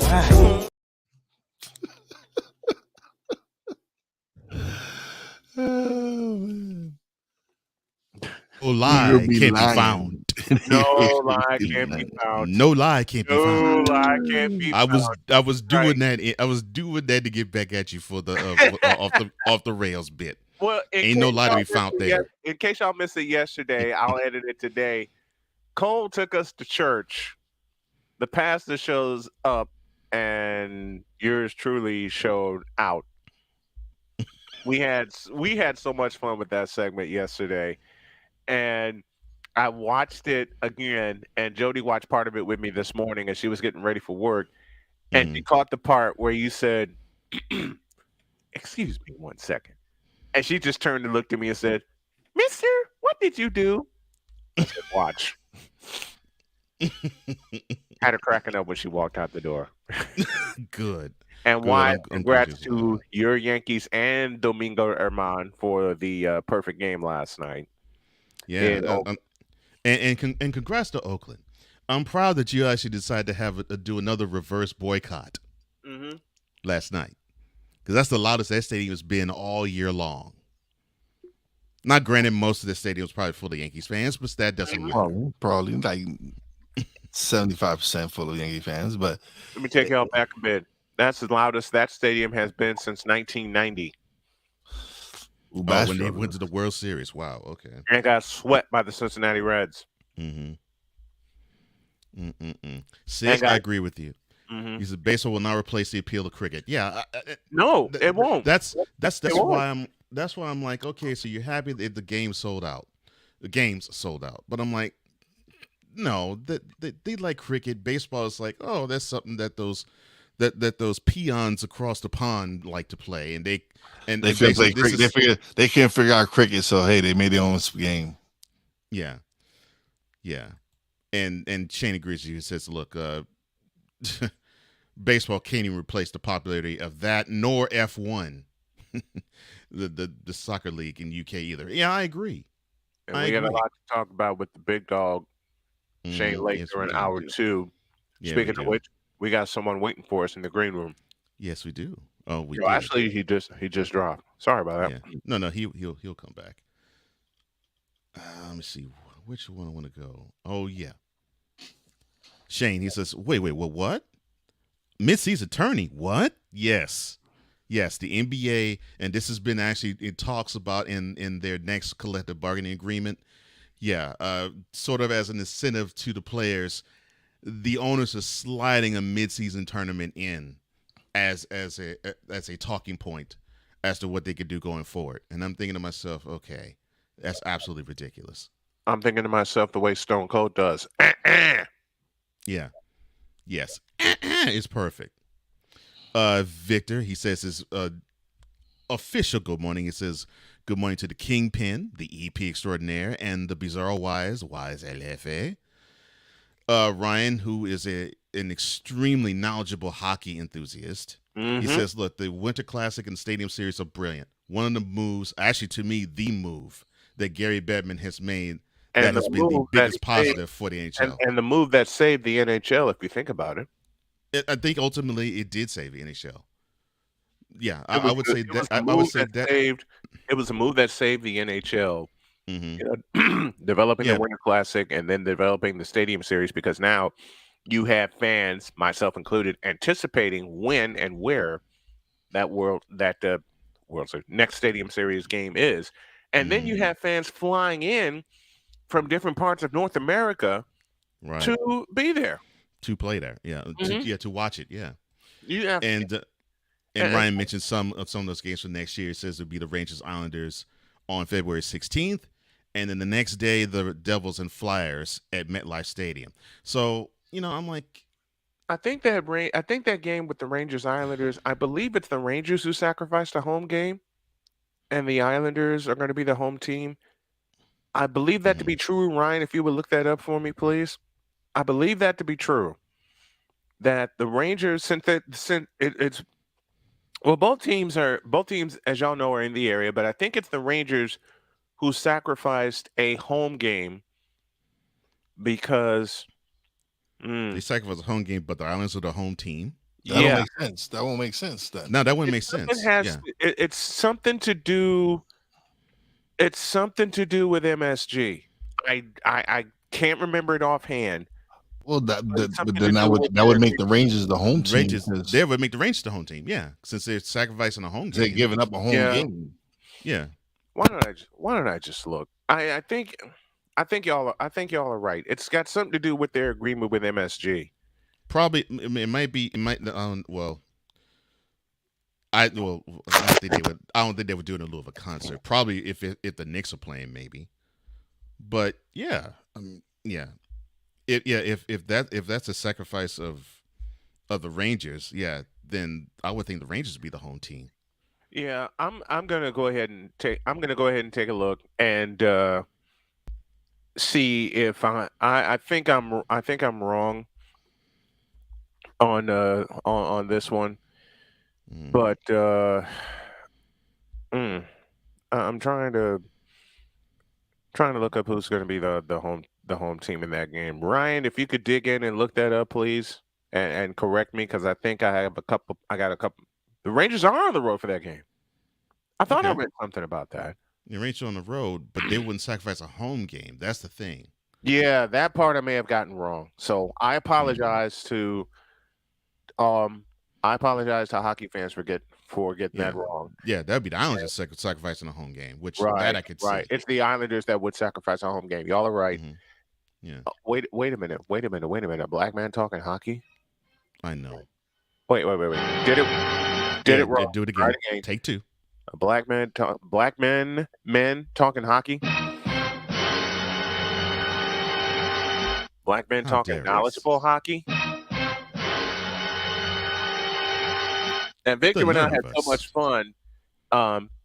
No lie can't be found. No lie can't be found. No lie can't be found. No lie can't be found. I was doing that. I was doing that to get back at you for the off the rails bit. Well, ain't no lie to be found there. In case y'all missed it yesterday, I'll edit it today. Cole took us to church. The pastor shows up, and yours truly showed out. We had so much fun with that segment yesterday, and I watched it again. And Jody watched part of it with me this morning, as she was getting ready for work, and she caught the part where you said, "Excuse me, 1 second," and she just turned and looked at me and said, "Mister, what did you do?" I said, "Watch." Had her cracking up when she walked out the door. Good. And why? Congrats to your Yankees and Domingo Germán for the perfect game last night. Yeah, and congrats to Oakland. I'm proud that you actually decided to have do another reverse boycott last night, because that's the loudest that stadium has been all year long. Not granted, most of the stadium was probably full of Yankees fans, but that doesn't matter. Probably like 75% full of Yankee fans. But let me take y'all back a bit. That's the loudest that stadium has been since 1990. When they went to the World Series. Wow. Okay. And got swept by the Cincinnati Reds. Sid, I agree with you. He said baseball will not replace the appeal of cricket. Yeah. No, it won't. That's why I'm like, okay, so you're happy that the game sold out. The game's sold out. But I'm like, no, they like cricket. Baseball is like, oh, that's something that those peons across the pond like to play, and they can't play cricket. They can't figure out cricket, so hey, they made their own game. Yeah, and Shane agrees with you. He says, "Look, baseball can't even replace the popularity of that, nor F1, the soccer league in UK either." Yeah, I agree. And I we got a agree. lot to talk about with the big dog, Shane Lake, Yes, we during do. hour 2. Yeah, Speaking we of do. which, we got someone waiting for us in the green room. Yes, we do. Oh, we Yo, do. actually, he just dropped. Sorry about that. Yeah. No, he'll come back. Let me see which one I want to go. Oh yeah, Shane. He says, "Wait, what? Mid-season tourney? What? Yes, yes. The NBA, and this has been actually it talks about in their next collective bargaining agreement. Yeah, sort of as an incentive to the players, the owners are sliding a mid-season tournament in as a talking point as to what they could do going forward. And I'm thinking to myself, okay, that's absolutely ridiculous. I'm thinking to myself the way Stone Cold does. Yeah. Yes. It's perfect. Victor, he says his official good morning. He says, good morning to the Kingpin, the EP extraordinaire, and the Bizarro Wise LFA. Ryan, who is an extremely knowledgeable hockey enthusiast. He says, look, the Winter Classic and Stadium Series are brilliant. One of the moves, actually to me, the move that Gary Bettman has made that has been the biggest positive for the NHL. And the move that saved the NHL, if you think about it. I think ultimately it did save the NHL. Yeah, I would say that. I would say that it was a move that saved the NHL. You know, developing the Winter Classic and then developing the Stadium Series, because now you have fans, myself included, anticipating when and where that next Stadium Series game is, and then you have fans flying in from different parts of North America to be there, to play there. Yeah, to watch it. Yeah, yeah. And Ryan mentioned some of those games for next year. It says it'll be the Rangers Islanders on February 16th. And then the next day, the Devils and Flyers at MetLife Stadium. So, I'm like, I think that game with the Rangers Islanders, I believe it's the Rangers who sacrificed a home game, and the Islanders are going to be the home team. I believe that to be true, Ryan. If you would look that up for me, please. I believe that to be true. That the Rangers, both teams, as y'all know, are in the area, but I think it's the Rangers who sacrificed a home game because they sacrificed a home game, but the Islanders are the home team. That don't make sense. That won't make sense then. No, that wouldn't make sense. It's something to do. It's something to do with MSG. I can't remember it offhand. Well, but then that would make the Rangers the home team. They would make the Rangers the home team. Yeah, since they're sacrificing a home game. They're giving up a home game. Yeah. Why don't I just look? I think y'all are right. It's got something to do with their agreement with MSG. Probably it might be. It might. Well, I don't think they would do it in lieu of a concert. Probably if the Knicks are playing, maybe. But yeah, yeah. If that's a sacrifice of the Rangers, then I would think the Rangers would be the home team. Yeah, I'm gonna go ahead and take a look and see if I think I'm wrong on this one, but I'm trying to look up who's going to be the home team in that game. Ryan, if you could dig in and look that up, please, and correct me, because I think I got a couple. The Rangers are on the road for that game. I thought I read something about that. The Rangers are on the road, but they wouldn't sacrifice a home game. That's the thing. Yeah, that part I may have gotten wrong. So I apologize to hockey fans for getting that wrong. Yeah, that'd be the Islanders sacrificing a home game, which that I could see. It's the Islanders that would sacrifice a home game. Y'all are right. Yeah. Wait a minute. A black man talking hockey? I know. Wait. Did it wrong. Do it again. Take two. A black men talking hockey. Black men talking knowledgeable hockey. And Victor and I had so much fun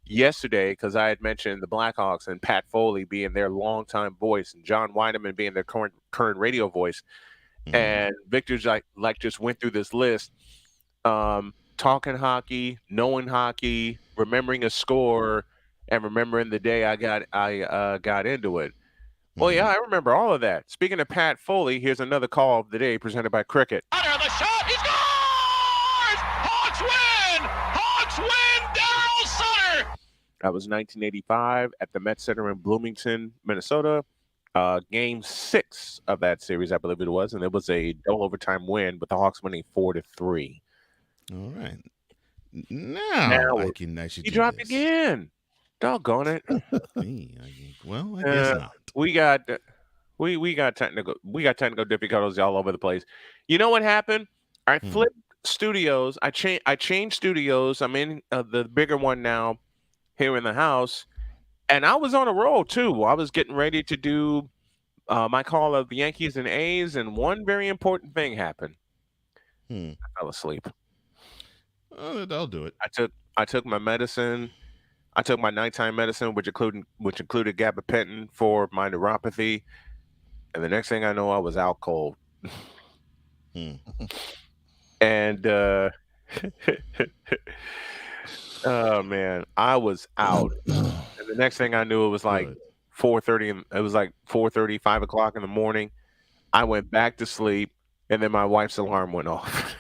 yesterday because I had mentioned the Blackhawks and Pat Foley being their longtime voice and John Weideman being their current radio voice. And Victor's like just went through this list, talking hockey, knowing hockey, remembering a score, and remembering the day I got into it. Well, yeah, I remember all of that. Speaking of Pat Foley, here's another call of the day presented by Cricket. Under the shot, he scores! Hawks win! Hawks win! Darryl Sutter! That was 1985 at the Met Center in Bloomington, Minnesota. Game 6 of that series, I believe it was, and it was a double overtime win, with the Hawks winning 4-3. All right. Now I can actually. You dropped again. Doggone it. Well, I guess not. We got technical difficulties all over the place. You know what happened? I flipped studios. I changed studios. I'm in the bigger one now here in the house. And I was on a roll, too. I was getting ready to do my call of the Yankees and A's, and one very important thing happened. I fell asleep. Oh, that'll do it. I took my medicine. I took my nighttime medicine, which included gabapentin for my neuropathy. And the next thing I know, I was out cold. And oh, man, I was out. And the next thing I knew, it was like 4:30. It was like 4:30, 5 o'clock in the morning. I went back to sleep, and then my wife's alarm went off.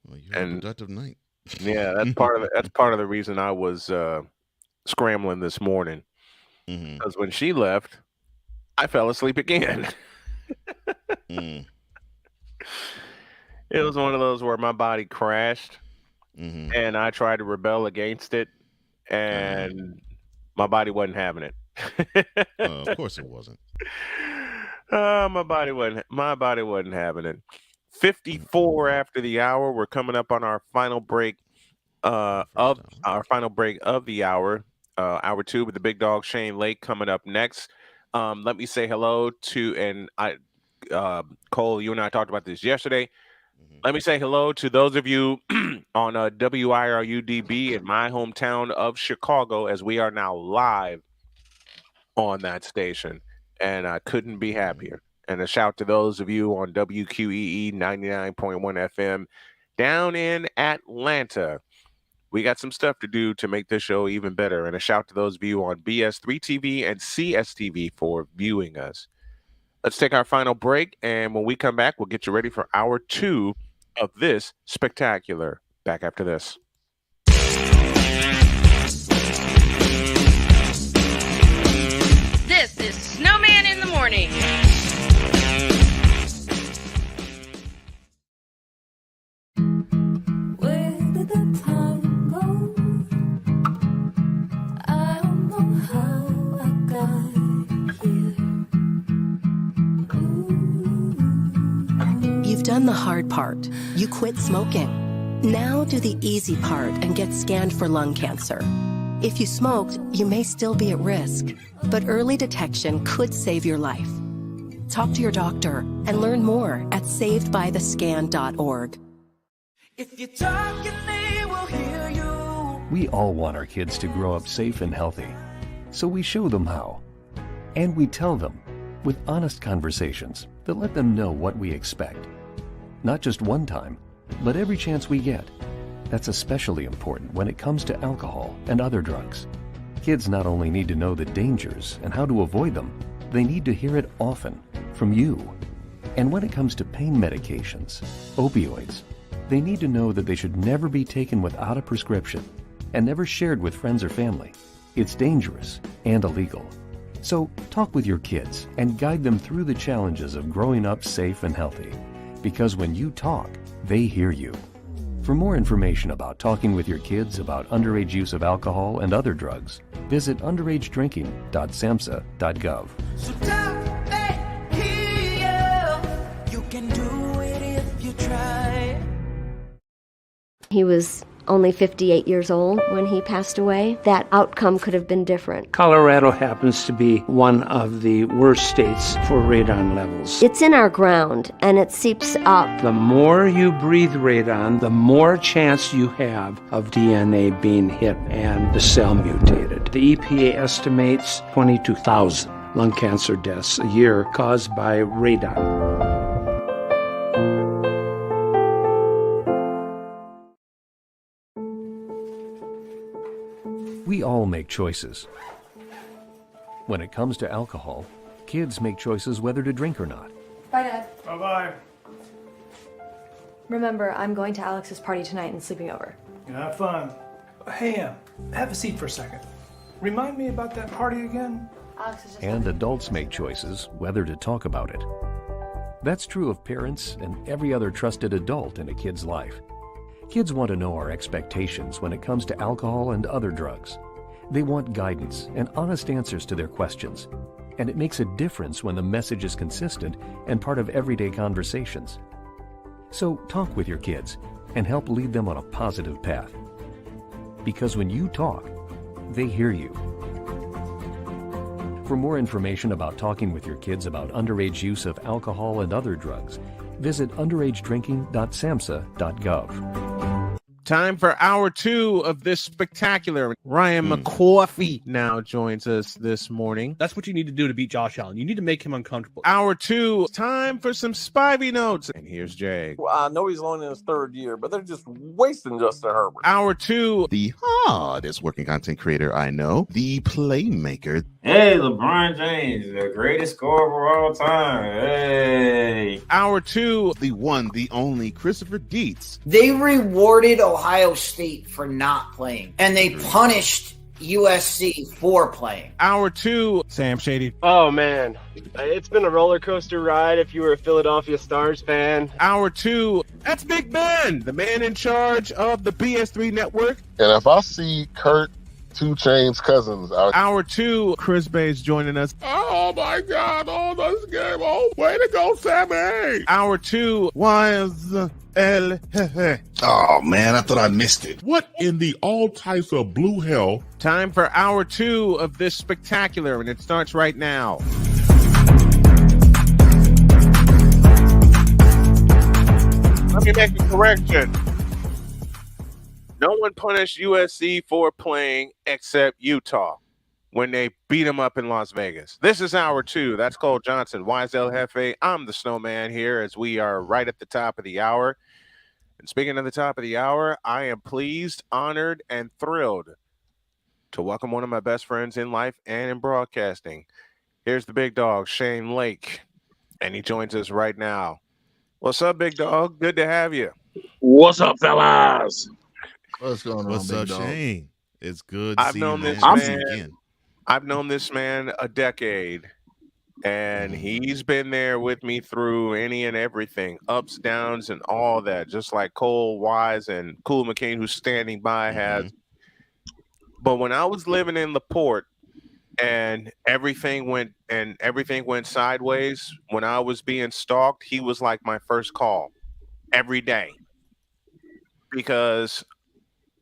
Well, you had a productive night. Yeah, that's part of the reason I was scrambling this morning. Because when she left, I fell asleep again. It was one of those where my body crashed, and I tried to rebel against it, and my body wasn't having it. Of course it wasn't. My body wasn't having it. 54 after the hour. We're coming up on our final break of the hour. Hour 2 with the big dog Shane Lake coming up next. Let me say hello to Cole. You and I talked about this yesterday. Let me say hello to those of you on WIRUDB in my hometown of Chicago, as we are now live on that station, and I couldn't be happier. And a shout to those of you on WQEE 99.1 FM down in Atlanta. We got some stuff to do to make this show even better. And a shout to those of you on BS3 TV and CSTV for viewing us. Let's take our final break, and when we come back, we'll get you ready for hour 2 of this spectacular. Back after this. This is Snowman in the Morning. Where did the time go? I don't know how I got here. You've done the hard part. You quit smoking. Now do the easy part and get scanned for lung cancer. If you smoked, you may still be at risk, but early detection could save your life. Talk to your doctor and learn more at savedbythescan.org. If you talk and they will hear you. We all want our kids to grow up safe and healthy, so we show them how. And we tell them with honest conversations that let them know what we expect. Not just one time, but every chance we get. That's especially important when it comes to alcohol and other drugs. Kids not only need to know the dangers and how to avoid them, they need to hear it often from you. And when it comes to pain medications, opioids, they need to know that they should never be taken without a prescription and never shared with friends or family. It's dangerous and illegal. So talk with your kids and guide them through the challenges of growing up safe and healthy. Because when you talk, they hear you. For more information about talking with your kids about underage use of alcohol and other drugs, visit underagedrinking.samhsa.gov. So talk, they hear you. You can do it if you try. He was only 58 years old when he passed away, that outcome could have been different. Colorado happens to be one of the worst states for radon levels. It's in our ground, and it seeps up. The more you breathe radon, the more chance you have of DNA being hit and the cell mutated. The EPA estimates 22,000 lung cancer deaths a year caused by radon. We all make choices. When it comes to alcohol, kids make choices whether to drink or not. Bye, Dad. Bye-bye. Remember, I'm going to Alex's party tonight and sleeping over. Have fun. Hey, have a seat for a second. Remind me about that party again? Alex is just... And adults make choices whether to talk about it. That's true of parents and every other trusted adult in a kid's life. Kids want to know our expectations when it comes to alcohol and other drugs. They want guidance and honest answers to their questions. And it makes a difference when the message is consistent and part of everyday conversations. So talk with your kids and help lead them on a positive path. Because when you talk, they hear you. For more information about talking with your kids about underage use of alcohol and other drugs, visit underagedrinking.samhsa.gov. Time for hour 2 of this spectacular. Ryan McCoffey now joins us this morning. That's what you need to do to beat Josh Allen. You need to make him uncomfortable. Hour 2, time for some Spivey notes. And here's Jay. Well, I know he's only in his 3rd year, but they're just wasting Justin Herbert. Hour 2, the hardest working content creator I know, the playmaker. Hey, LeBron James, the greatest scorer of all time. Hey. Hour 2, the one, the only Christopher Dietz. They rewarded Ohio State for not playing, and they punished USC for playing. Hour 2, Sam Shady. Oh, man. It's been a roller coaster ride if you were a Philadelphia Stars fan. Hour 2, that's Big Ben, the man in charge of the BS3 network. And if I see Kurt 2 Chainz Cousins out. Hour 2, Chris Bay's joining us. Oh my God! Oh, this game! Oh, way to go, Sammy! Hour 2, was El Jefe. Oh man, I thought I missed it. What in the all types of blue hell? Time for hour 2 of this spectacular, and it starts right now. Let me make a correction. No one punished USC for playing except Utah when they beat them up in Las Vegas. This is hour 2. That's Cole Johnson. Wise El Jefe. I'm the Snowman here as we are right at the top of the hour. And speaking of the top of the hour, I am pleased, honored, and thrilled to welcome one of my best friends in life and in broadcasting. Here's the big dog, Shane Lake, and he joins us right now. What's up, big dog? Good to have you. What's up, fellas? What's going on, What's big up, dog? Shane? It's good to I've see known you, this man. man. Again. I've known this man a decade, and he's been there with me through any and everything, ups, downs, and all that, just like Cole Wise and Cool McCain, who's standing by, has. But when I was living in LaPorte and everything went sideways, when I was being stalked, he was like my first call every day. Because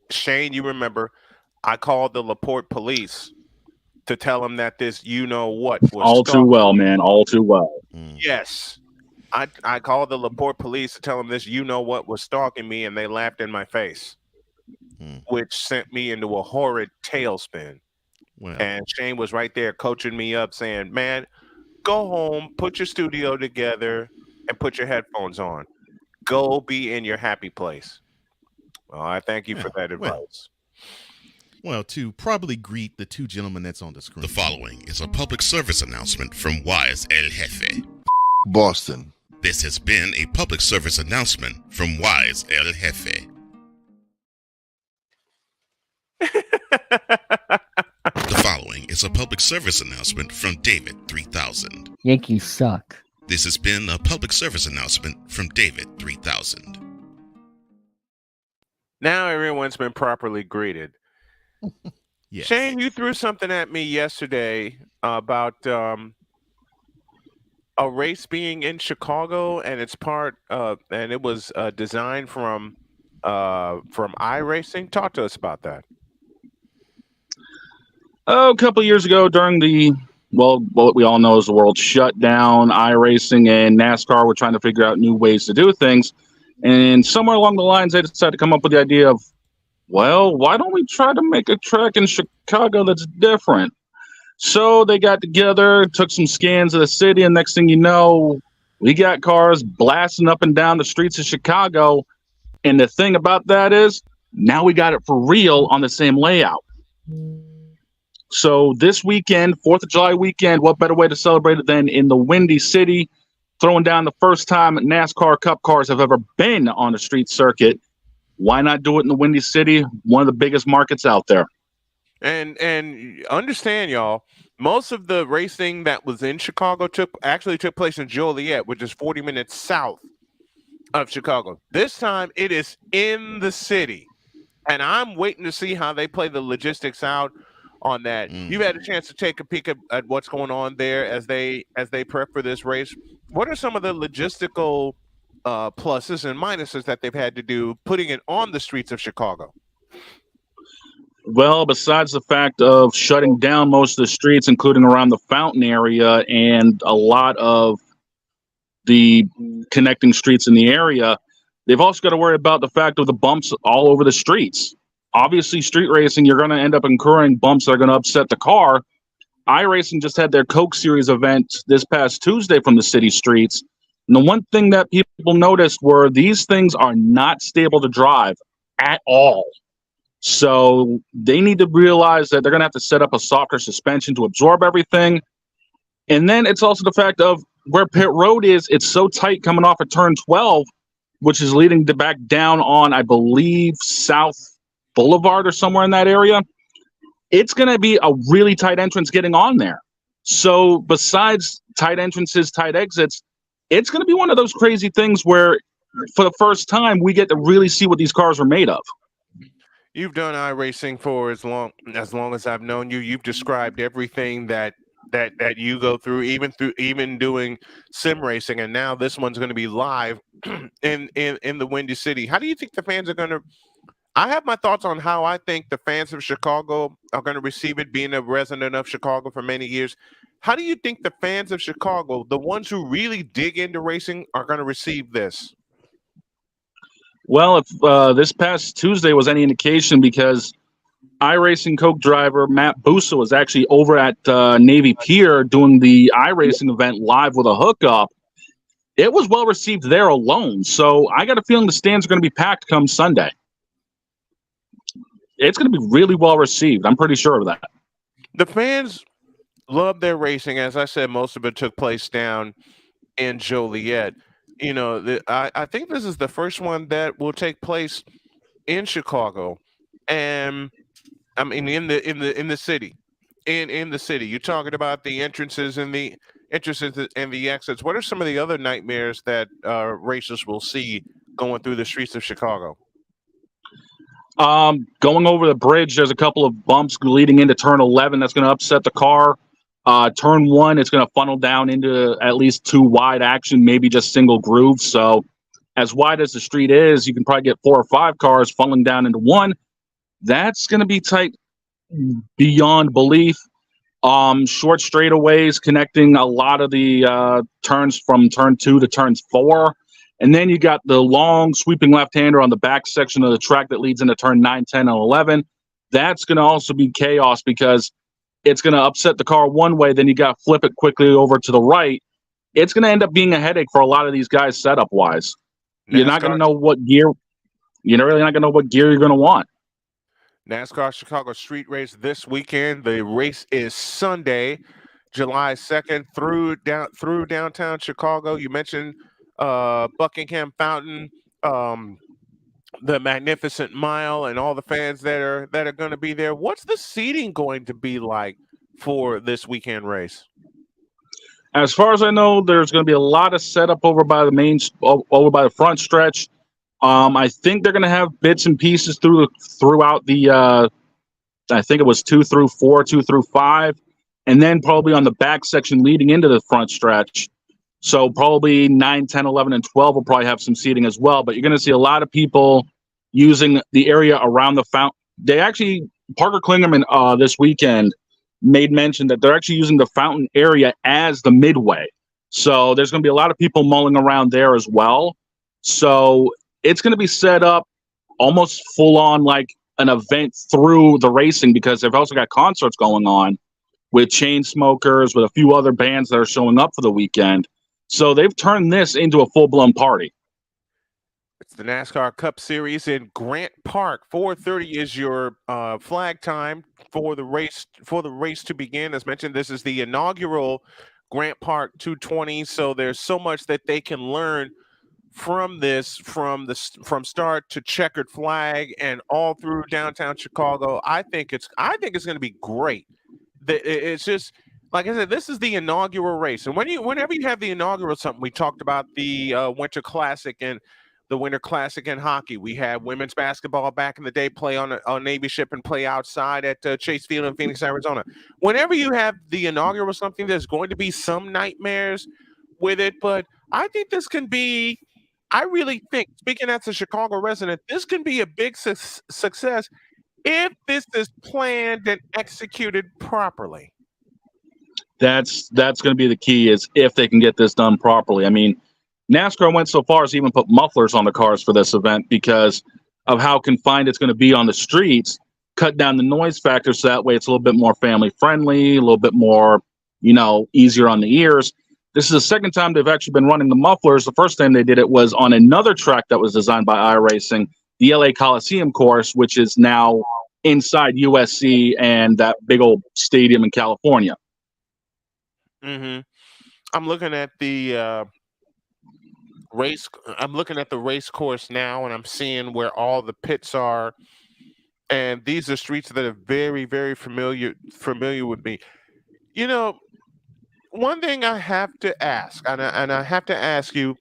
Shane, you remember, I called the LaPorte police to tell them that this you-know-what was all too well, man. All too well. Yes. I called the LaPorte police to tell them this you-know-what was stalking me, and they laughed in my face, which sent me into a horrid tailspin. Well. And Shane was right there coaching me up, saying, man, go home, put your studio together, and put your headphones on. Go be in your happy place. Well, I thank you for that advice. Well, to probably greet the 2 gentlemen that's on the screen. The following is a public service announcement from Wise El Jefe. Boston. This has been a public service announcement from Wise El Jefe. The following is a public service announcement from David 3000. Yankees suck. This has been a public service announcement from David 3000. Now everyone's been properly greeted. Yes. Shane, you threw something at me yesterday about a race being in Chicago, and it's and it was designed from from iRacing. Talk to us about that. Oh, a couple of years ago during what we all know as the world shutdown, iRacing and NASCAR were trying to figure out new ways to do things. And somewhere along the lines, they decided to come up with the idea of, well, why don't we try to make a track in Chicago that's different? So they got together, took some scans of the city, and next thing you know, we got cars blasting up and down the streets of Chicago. And the thing about that is, now we got it for real on the same layout. So this weekend, 4th of July weekend, what better way to celebrate it than in the Windy City, throwing down the first time NASCAR Cup cars have ever been on the street circuit. Why not do it in the Windy City, one of the biggest markets out there? And understand, y'all, most of the racing that was in Chicago took place in Joliet, which is 40 minutes south of Chicago. This time it is in the city. And I'm waiting to see how they play the logistics out on that. You've had a chance to take a peek at what's going on there as they prep for this race. What are some of the logistical pluses and minuses that they've had to do putting it on the streets of Chicago? Well, besides the fact of shutting down most of the streets, including around the Fountain area and a lot of the connecting streets in the area, they've also got to worry about the fact of the bumps all over the streets. Obviously, street racing, you're going to end up incurring bumps that are going to upset the car. iRacing just had their Coke Series event this past Tuesday from the city streets. And the one thing that people noticed were these things are not stable to drive at all. So they need to realize that they're going to have to set up a softer suspension to absorb everything. And then it's also the fact of where pit road is, it's so tight coming off of turn 12, which is leading to back down on, I believe, South Boulevard or somewhere in that area. It's going to be a really tight entrance getting on there. So besides tight entrances, tight exits, it's going to be one of those crazy things where for the first time we get to really see what these cars are made of. You've done iRacing for as long as I've known you. You've described everything that you go through, even doing sim racing, and now this one's going to be live in the Windy City. How do you think the fans are going to? I have my thoughts on how I think the fans of Chicago are going to receive it, being a resident of Chicago for many years. How do you think the fans of Chicago, the ones who really dig into racing, are going to receive this? Well, if this past Tuesday was any indication, because iRacing Coke driver Matt Busa was actually over at Navy Pier doing the iRacing event live with a hookup. It was well received there alone. So I got a feeling the stands are going to be packed come Sunday. It's going to be really well received. I'm pretty sure of that. The fans love their racing. As I said, most of it took place down in Joliet. You know, I think this is the first one that will take place in Chicago, and I mean in the city, in the city. You're talking about the entrances and the exits. What are some of the other nightmares that racers will see going through the streets of Chicago? Going over the bridge, there's a couple of bumps leading into turn 11 that's going to upset the car. Turn 1, it's going to funnel down into at least 2 wide action, maybe just single groove. So as wide as the street is, you can probably get 4 or 5 cars funneling down into 1. That's going to be tight beyond belief. Short straightaways connecting a lot of the turns from turn 2 to turns 4. And then you got the long sweeping left-hander on the back section of the track that leads into turn 9, 10, and 11. That's going to also be chaos because it's going to upset the car one way, then you got to flip it quickly over to the right. It's going to end up being a headache for a lot of these guys setup-wise. You're not going to know what gear. You're really not going to know what gear you're going to want. NASCAR Chicago Street Race this weekend. The race is Sunday, July 2nd through downtown Chicago. You mentioned Buckingham Fountain, the Magnificent Mile, and all the fans that are going to be there. What's the seating going to be like for this weekend race? As far as I know, there's going to be a lot of setup over by over by the front stretch. I think they're going to have bits and pieces throughout the. I think it was 2 through 4, 2 through 5, and then probably on the back section leading into the front stretch. So probably 9, 10, 11, and 12 will probably have some seating as well. But you're going to see a lot of people using the area around the fountain. They actually, Parker Klingerman this weekend made mention that they're actually using the fountain area as the midway. So there's going to be a lot of people mulling around there as well. So it's going to be set up almost full on like an event through the racing, because they've also got concerts going on with Chainsmokers, with a few other bands that are showing up for the weekend. So they've turned this into a full-blown party. It's the NASCAR Cup Series in Grant Park. 4:30 is your flag time for the race to begin. As mentioned, this is the inaugural Grant Park 220. So there's so much that they can learn from this, from start to checkered flag and all through downtown Chicago. I think it's going to be great. It's just, like I said, this is the inaugural race, and whenever you have the inaugural something, we talked about the Winter Classic and the Winter Classic in hockey. We had women's basketball back in the day play on a Navy ship and play outside at Chase Field in Phoenix, Arizona. Whenever you have the inaugural something, there's going to be some nightmares with it, but I think this can be. I really think, speaking as a Chicago resident, this can be a big success if this is planned and executed properly. That's going to be the key, is if they can get this done properly. I mean, NASCAR went so far as to even put mufflers on the cars for this event because of how confined it's going to be on the streets, cut down the noise factor so that way it's a little bit more family friendly, a little bit more, easier on the ears. This is the second time they've actually been running the mufflers. The first time they did it was on another track that was designed by iRacing, the LA Coliseum course, which is now inside USC and that big old stadium in California. Mm-hmm. I'm looking at the race. I'm looking at the race course now, and I'm seeing where all the pits are. And these are streets that are very, very familiar with me. One thing I have to ask, and I have to ask you,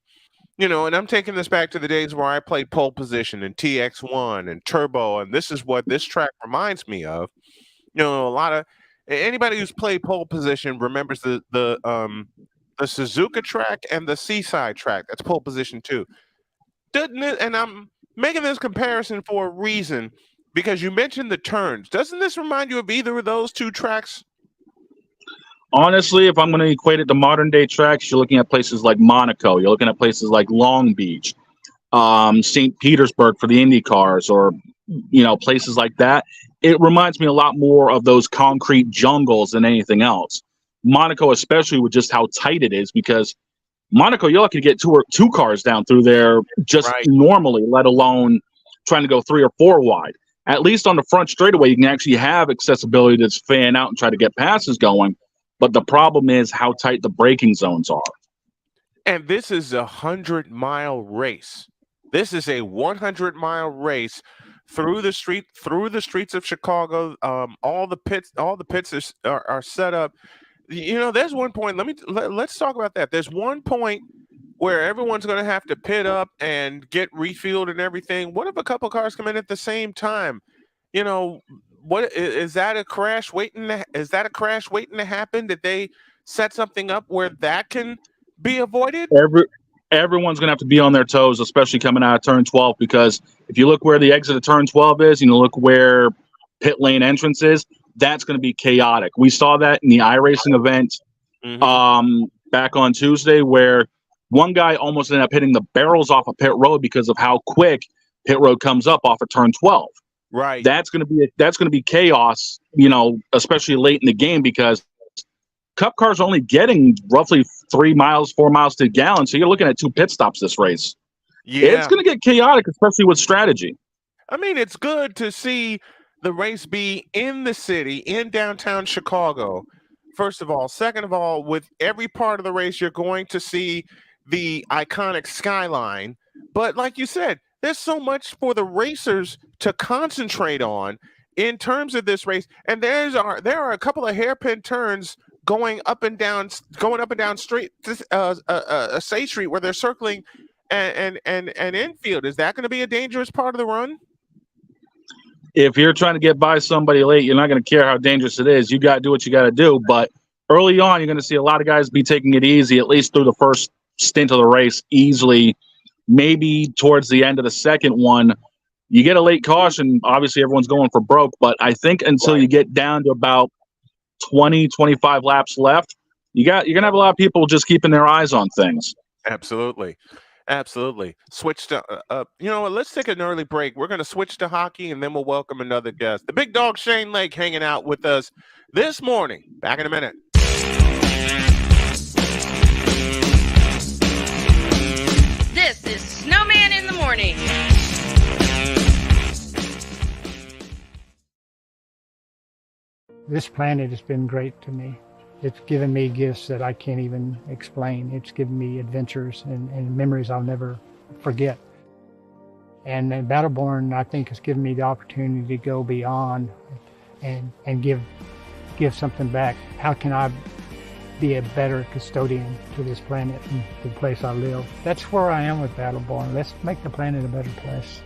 and I'm taking this back to the days where I played pole position and TX1 and turbo, and this is what this track reminds me of. A lot of anybody who's played pole position remembers the Suzuka track and the Seaside track. That's pole position too. Doesn't it? And I'm making this comparison for a reason, because you mentioned the turns. Doesn't this remind you of either of those two tracks? Honestly, if I'm going to equate it to modern day tracks, you're looking at places like Monaco. You're looking at places like Long Beach, St. Petersburg for the Indy cars, or, places like that. It reminds me a lot more of those concrete jungles than anything else. Monaco, especially with just how tight it is, because Monaco, you're lucky to get two cars down through there just normally, let alone trying to go 3 or 4 wide. At least on the front straightaway, you can actually have accessibility to fan out and try to get passes going. But the problem is how tight the braking zones are. And this is a 100-mile race. This is a 100-mile race through the streets of Chicago. All the pits are set up. There's one point. Let's talk about that. There's one point where everyone's going to have to pit up and get refueled and everything. What if a couple cars come in at the same time? What is that a crash waiting? Is that a crash waiting to happen? Did they set something up where that can be avoided? Everyone's going to have to be on their toes, especially coming out of turn 12, because if you look where the exit of turn 12 is, look where pit lane entrance is, that's going to be chaotic. We saw that in the iRacing event back on Tuesday, where one guy almost ended up hitting the barrels off of pit road because of how quick pit road comes up off of turn 12. Right. That's going to be chaos, especially late in the game, because Cup cars are only getting roughly 4 miles to the gallon. So you're looking at 2 pit stops this race. Yeah. It's going to get chaotic, especially with strategy. I mean, it's good to see the race be in the city, in downtown Chicago, first of all. Second of all, with every part of the race, you're going to see the iconic skyline. But like you said, there's so much for the racers to concentrate on in terms of this race. And there are a couple of hairpin turns going up and down straight a State Street where they're circling and infield. Is that going to be a dangerous part of the run? If you're trying to get by somebody late, you're not going to care how dangerous it is. You got to do what you got to do. But early on, you're going to see a lot of guys be taking it easy, at least through the first stint of the race, easily. Maybe towards the end of the second one, You get a late caution, obviously everyone's going for broke, but I think until you get down to about 20, 25 laps left, you're going to have a lot of people just keeping their eyes on things. Absolutely. Absolutely. Switch to, you know what? Let's take an early break. We're going to switch to hockey and then we'll welcome another guest. The big dog Shane Lake hanging out with us this morning. Back in a minute. This is Snowman in the Morning. This planet has been great to me. It's given me gifts that I can't even explain. It's given me adventures and memories I'll never forget. And Battleborn, I think, has given me the opportunity to go beyond and give something back. How can I be a better custodian to this planet and the place I live? That's where I am with Battleborn. Let's make the planet a better place.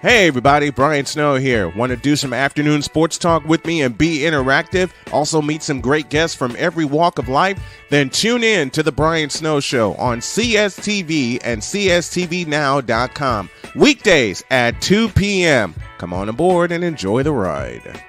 Hey everybody, Brian Snow here. Want to do some afternoon sports talk with me and be interactive? Also meet some great guests from every walk of life? Then tune in to the Brian Snow Show on CSTV and CSTVnow.com. Weekdays at 2 p.m. Come on aboard and enjoy the ride.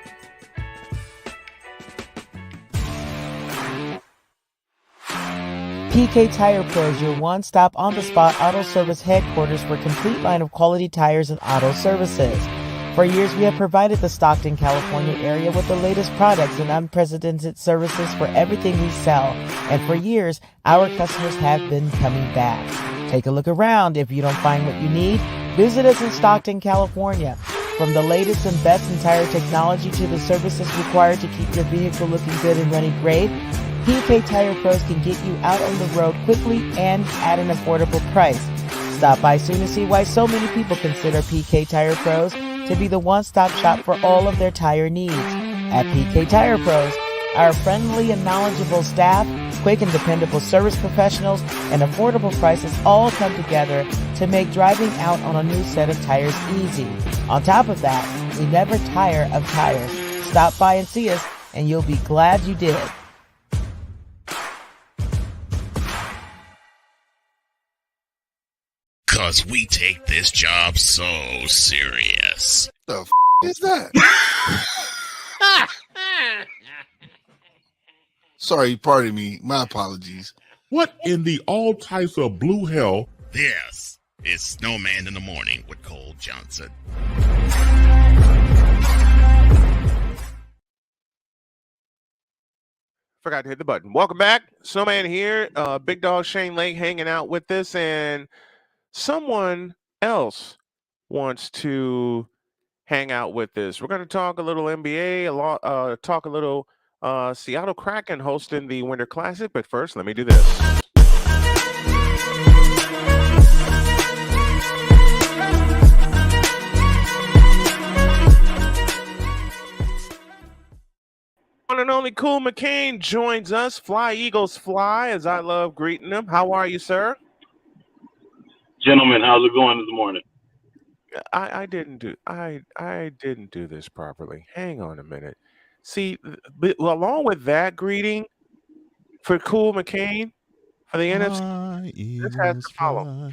PK Tire Pros, your one-stop on-the-spot auto service headquarters for a complete line of quality tires and auto services. For years, we have provided the Stockton, California area with the latest products and unprecedented services for everything we sell. And for years, our customers have been coming back. Take a look around. If you don't find what you need, visit us in Stockton, California. From the latest and best in tire technology to the services required to keep your vehicle looking good and running great, PK Tire Pros can get you out on the road quickly and at an affordable price. Stop by soon to see why so many people consider PK Tire Pros to be the one-stop shop for all of their tire needs. At PK Tire Pros, our friendly and knowledgeable staff, quick and dependable service professionals, and affordable prices all come together to make driving out on a new set of tires easy. On top of that, we never tire of tires. Stop by and see us, and you'll be glad you did. Cause we take this job so serious. The f is that? Sorry, pardon me. My apologies. What in the all types of blue hell? This is Snowman in the Morning with Cole Johnson. Forgot to hit the button. Welcome back. Snowman here. Big dog Shane Lake hanging out with us, and someone else wants to hang out with us. We're going to talk a little NBA, talk a little Seattle Kraken hosting the Winter Classic. But first, let me do this. One and only Cool McCain joins us. Fly Eagles fly, as I love greeting him. How are you, sir? Gentlemen, how's it going this morning? I didn't do this properly. Hang on a minute. See, along with that greeting for Cool McCain for the NFC, this has to follow.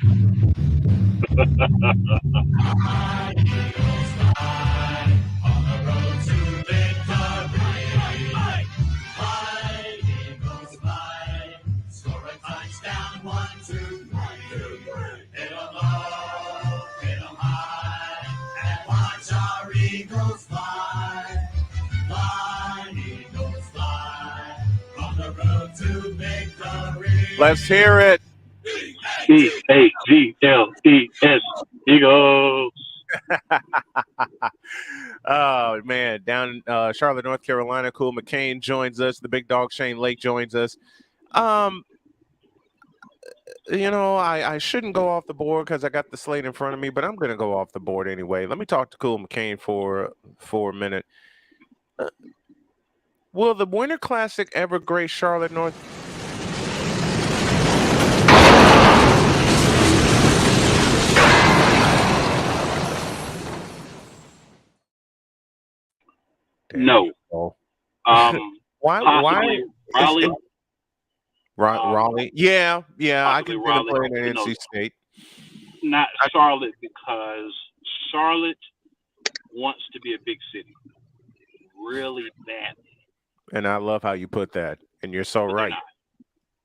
Let's hear it. EAGLES, Eagles. Oh man, down in Charlotte, North Carolina, Cool McCain joins us. The big dog Shane Lake joins us. You know, I shouldn't go off the board because I got the slate in front of me, but I'm going to go off the board anyway. Let me talk to Cool McCain for a minute. Will the Winter Classic ever grace Charlotte, North? No. Why? Raleigh. Raleigh. Yeah, I possibly can see them Raleigh. playing at You know, NC State. not Charlotte, because Charlotte wants to be a big city really bad. And I love how you put that. And you're so right.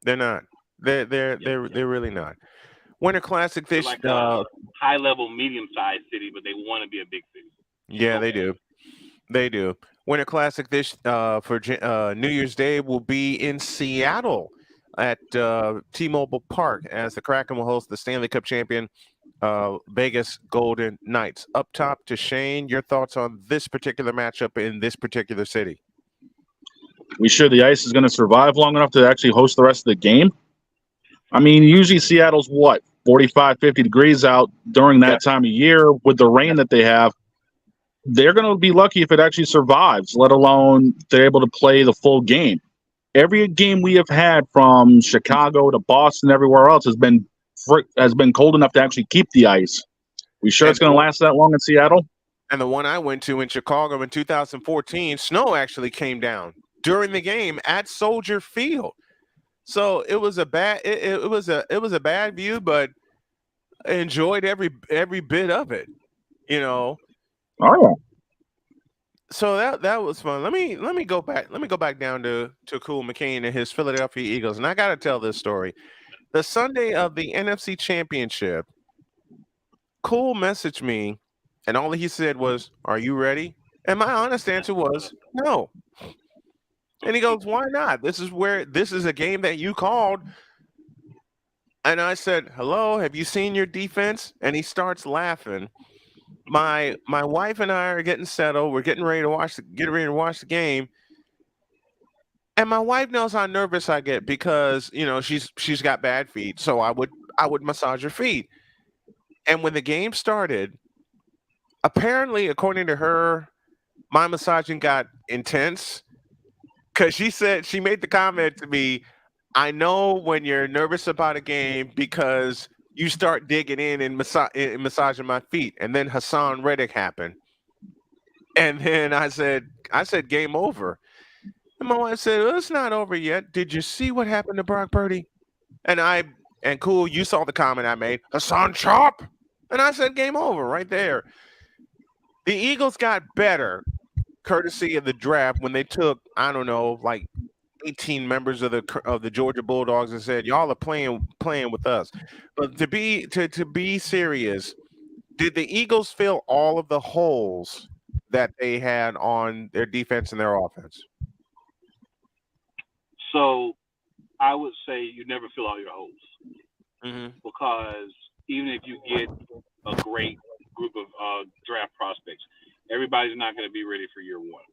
They're not. They're really not. Winter Classic They're this like a high level, medium sized city, but they want to be a big city. yeah, they do. They do. Winter Classic this for New Year's Day will be in Seattle at T-Mobile Park as the Kraken will host the Stanley Cup champion Vegas Golden Knights. Up top to Shane, your thoughts on this particular matchup in this particular city? We sure the ice is going to survive long enough to actually host the rest of the game? I mean, usually Seattle's what, 45, 50 degrees out during that time of year with the rain that they have. They're going to be lucky if it actually survives, let alone they're able to play the full game. Every game we have had from Chicago to Boston, everywhere else has been cold enough to actually keep the ice. We sure it's going to last that long in Seattle? And the one I went to in Chicago in 2014, snow actually came down during the game at Soldier Field. So it was a bad it was a bad view, but I enjoyed every bit of it, you know. Oh yeah. So that was fun. Let me go back. Let me go back down to Cool McCain and his Philadelphia Eagles. And I got to tell this story. The Sunday of the NFC Championship, Cool messaged me, and all he said was, "Are you ready?" And my honest answer was, "No." And he goes, "Why not? This is a game that you called." And I said, "Hello, have you seen your defense?" And he starts laughing. My wife and I are getting settled. We're getting ready to watch the game. And my wife knows how nervous I get because, you know, she's got bad feet. So I would massage her feet. And when the game started, apparently, according to her, my massaging got intense. Because she made the comment to me, "I know when you're nervous about a game because you start digging in and massaging my feet." And then Hassan Reddick happened. And then I said, "Game over." And my wife said, "Well, it's not over yet. Did you see what happened to Brock Purdy?" And Cool, you saw the comment I made, "Hassan Chop." And I said, "Game over," right there. The Eagles got better courtesy of the draft when they took, I don't know, like 18 members of the Georgia Bulldogs and said, "Y'all are playing with us." But to be serious, did the Eagles fill all of the holes that they had on their defense and their offense? So I would say you never fill all your holes, because even if you get a great group of draft prospects, everybody's not going to be ready for year one.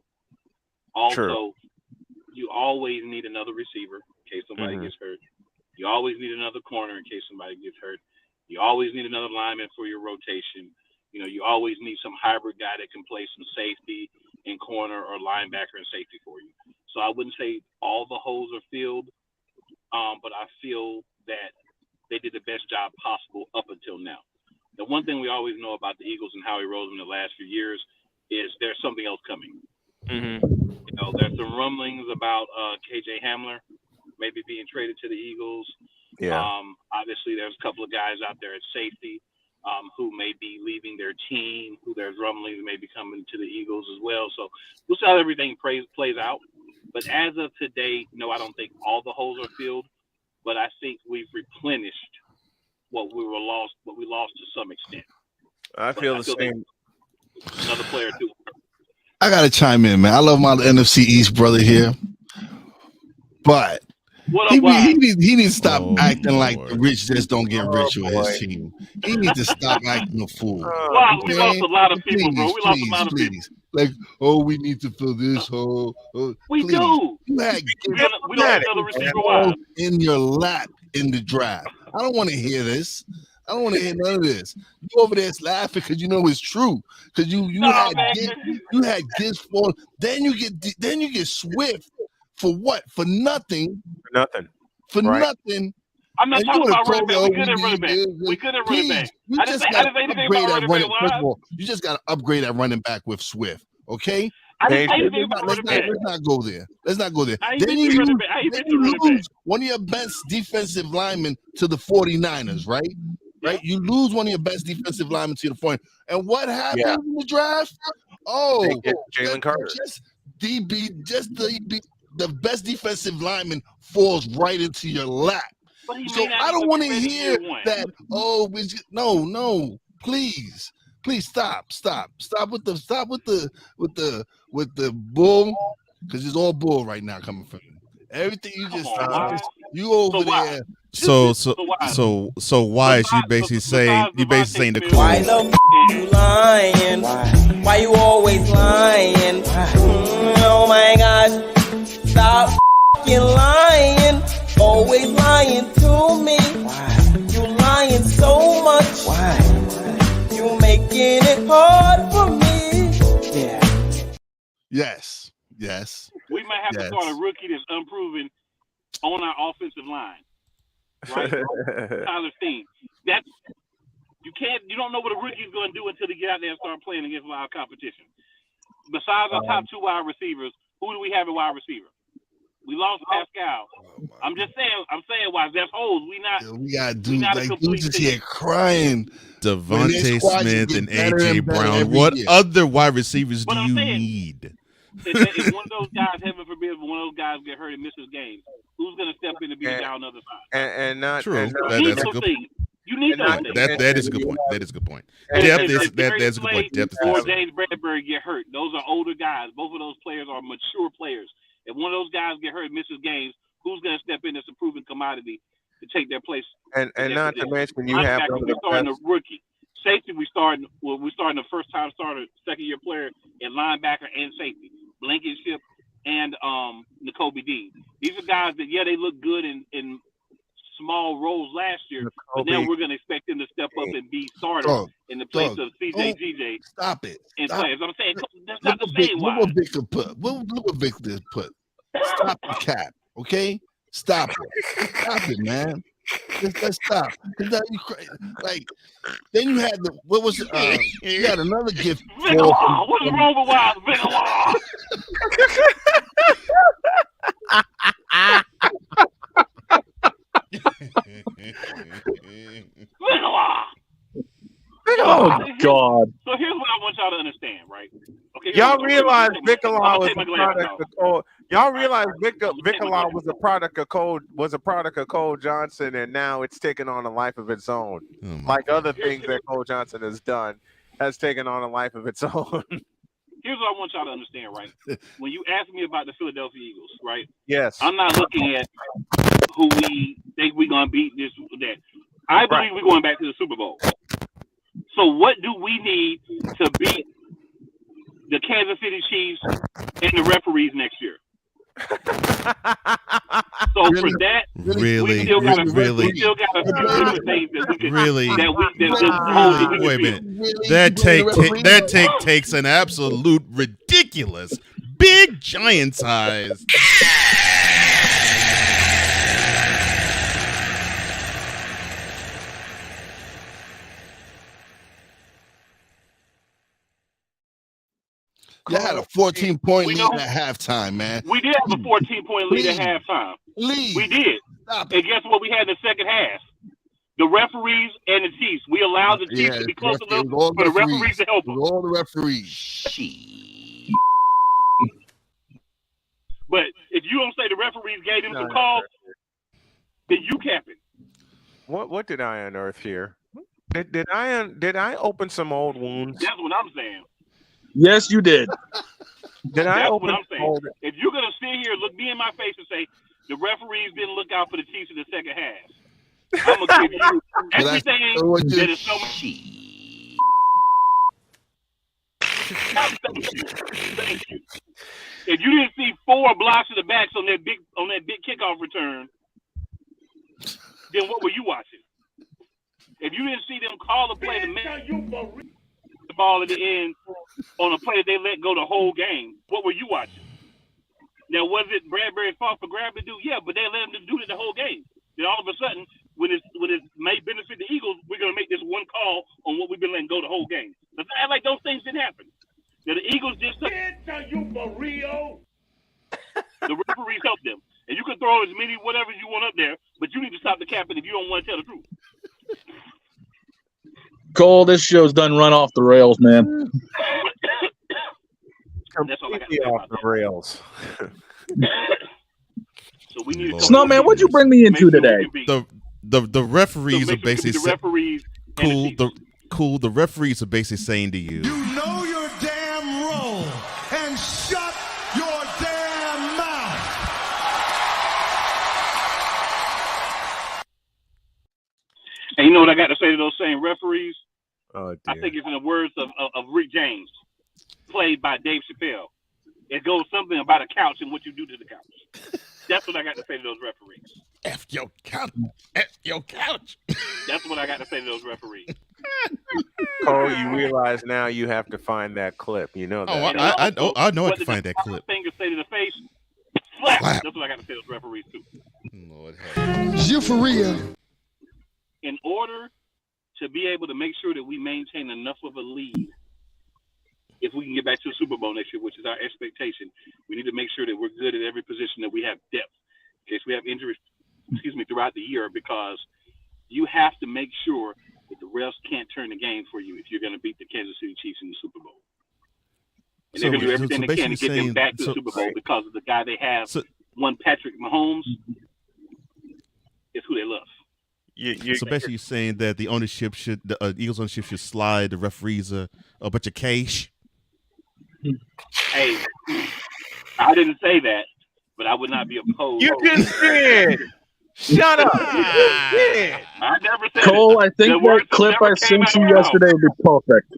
Also, you always need another receiver in case somebody gets hurt. You always need another corner in case somebody gets hurt. You always need another lineman for your rotation. You know, you always need some hybrid guy that can play some safety in corner or linebacker and safety for you. So I wouldn't say all the holes are filled, but I feel that they did the best job possible up until now. The one thing we always know about the Eagles and Howie Roseman in the last few years is there's something else coming. You know, there's some rumblings about KJ Hamler maybe being traded to the Eagles. Obviously, there's a couple of guys out there at safety who may be leaving their team, who there's rumblings may be coming to the Eagles as well. So we'll see how everything plays out. But as of today, no, I don't think all the holes are filled, but I think we've replenished what we lost to some extent. I feel the same. Another player too. I gotta chime in, man. I love my NFC East brother here, but he needs to stop acting like the rich just don't get rich with his team. He needs to stop acting a fool. We lost a lot of people, bro. We lost a lot of people. Like, oh, we need to fill this hole. We do. You had we don't another receiver wide in your lap in the draft. I don't want to hear this. I don't want to hear none of this. You over there laughing because you know it's true. Because you had Gibbs for, then you get Swift for what? For nothing. For nothing. I'm not talking about running back. We good at running back. We good at running back. I didn't say anything about running back. First of all, you just got to upgrade at running back with Swift. Okay. Let's not go there. Let's not go there. Then you lose one of your best defensive linemen to the 49ers, right? Right? You lose one of your best defensive linemen to the 49ers. And what happened in the draft? Oh, Jalen Carter. The best defensive lineman falls right into your lap. So I don't want to hear that. Oh, no, please stop with the bull, because it's all bull right now coming from you. Everything you you over there. So why is you basically saying the cool? Why the you lying? Why you always lying? Oh my gosh, stop lying. Always lying to me. You lying so much. You making it hard for me. Yes. We might have to start a rookie that's unproven on our offensive line. Right? Tyler Steen. You don't know what a rookie's going to do until they get out there and start playing against live competition. Besides our top two wide receivers, who do we have at wide receiver? We lost Pascal. I'm saying why there's holes. We got dudes like dudes just here crying. Devontae Smith and AJ Brown. What other wide receivers do you need? If one of those guys, heaven forbid, one of those guys get hurt and misses games, who's going to step in and be down the other side? And not true. That's a good point. You need those things. That is a good point. That is a good point. That's a good point. Depth or James Bradbury get hurt. Those are older guys. Both of those players are mature players. If one of those guys get hurt and misses games, who's going to step in as a proven commodity to take their place? And not to mention you have we're starting a rookie. Safety, we're starting a first-time starter, second-year player at linebacker and safety. Blankenship and N'Kobe Dean. These are guys that, they look good in small roles last year, but now we're going to expect them to step up and be starters in the place of CJ GJ. Stop it. And players. I'm saying that's not the same. Look what Victor put. Look what Victor put. Stop the cap, okay? Stop it. Stop it, man. Let's stop. Like, then you had you had another gift. What's wrong with Wild? Oh God! So here's what I want y'all to understand, right? Okay, y'all realize Vickalaw was a product of Cole. Y'all realize Vickalaw was a product of Cole Johnson, and now it's taken on a life of its own. Like other things that Cole Johnson has done, has taken on a life of its own. Here's what I want y'all to understand, right? When you ask me about the Philadelphia Eagles, right? Yes. I'm not looking at who we think we're gonna beat this or that. I believe we're going back to the Super Bowl. So what do we need to beat the Kansas City Chiefs and the referees next year? So for that, we still got a things that we can wait a minute. That take takes an absolute ridiculous big giant size. You had a 14-point lead at halftime, man. We did have a 14-point lead at halftime. We did. And guess what we had in the second half? The referees and the Chiefs. We allowed the Chiefs to be close enough for the referees to help us. All the referees. But if you don't say the referees gave them some calls, then you cap it. What did I unearth here? Did I open some old wounds? That's what I'm saying. Yes, you did. That's what I'm saying. If you're gonna sit here, look me in my face, and say the referees didn't look out for the Chiefs in the second half, I'm gonna give you everything that is so much. Thank you. If you didn't see 4 blocks in the backs on that big kickoff return, then what were you watching? If you didn't see them call the play to make the ball at the end on a play that they let go the whole game, what were you watching? Now, was it Bradbury's fault for grabbing the dude? Yeah, but they let him do it the whole game. Then all of a sudden, when it may benefit the Eagles, we're going to make this one call on what we've been letting go the whole game. Let's act like those things didn't happen. Now, the Eagles just are you for real? The referees help them. And you can throw as many whatever you want up there, but you need to stop the capping if you don't want to tell the truth. Cole, this show's done run off the rails, man. That's all I got to Completely say off about the rails. So we need to Snowman, what'd you bring me into today? The referees so are basically the referees The referees are basically saying to you, know your damn role and shut your damn mouth. And you know what I got to say to those same referees? Oh, I think it's in the words of Rick James, played by Dave Chappelle. It goes something about a couch and what you do to the couch. That's what I got to say to those referees. F your couch. F your couch. That's what I got to say to those referees. Cole, you realize now you have to find that clip. You know that. I know I can find that clip. Fingers say to the face, slap. That's what I got to say to those referees too. Lord, you for real. In order to be able to make sure that we maintain enough of a lead, if we can get back to the Super Bowl next year, which is our expectation, we need to make sure that we're good at every position, that we have depth in case we have injuries, throughout the year, because you have to make sure that the refs can't turn the game for you if you're going to beat the Kansas City Chiefs in the Super Bowl. And they're going to do everything they can to get them back to the Super Bowl because of the guy they have, one Patrick Mahomes, is who they love. So basically, you're saying that the ownership the Eagles ownership should slide the referees a bunch of cash. Hey, I didn't say that, but I would not be opposed. You just did. Shut up. You just did. I never said Cole, it. I think that clip I sent you yesterday would be perfect.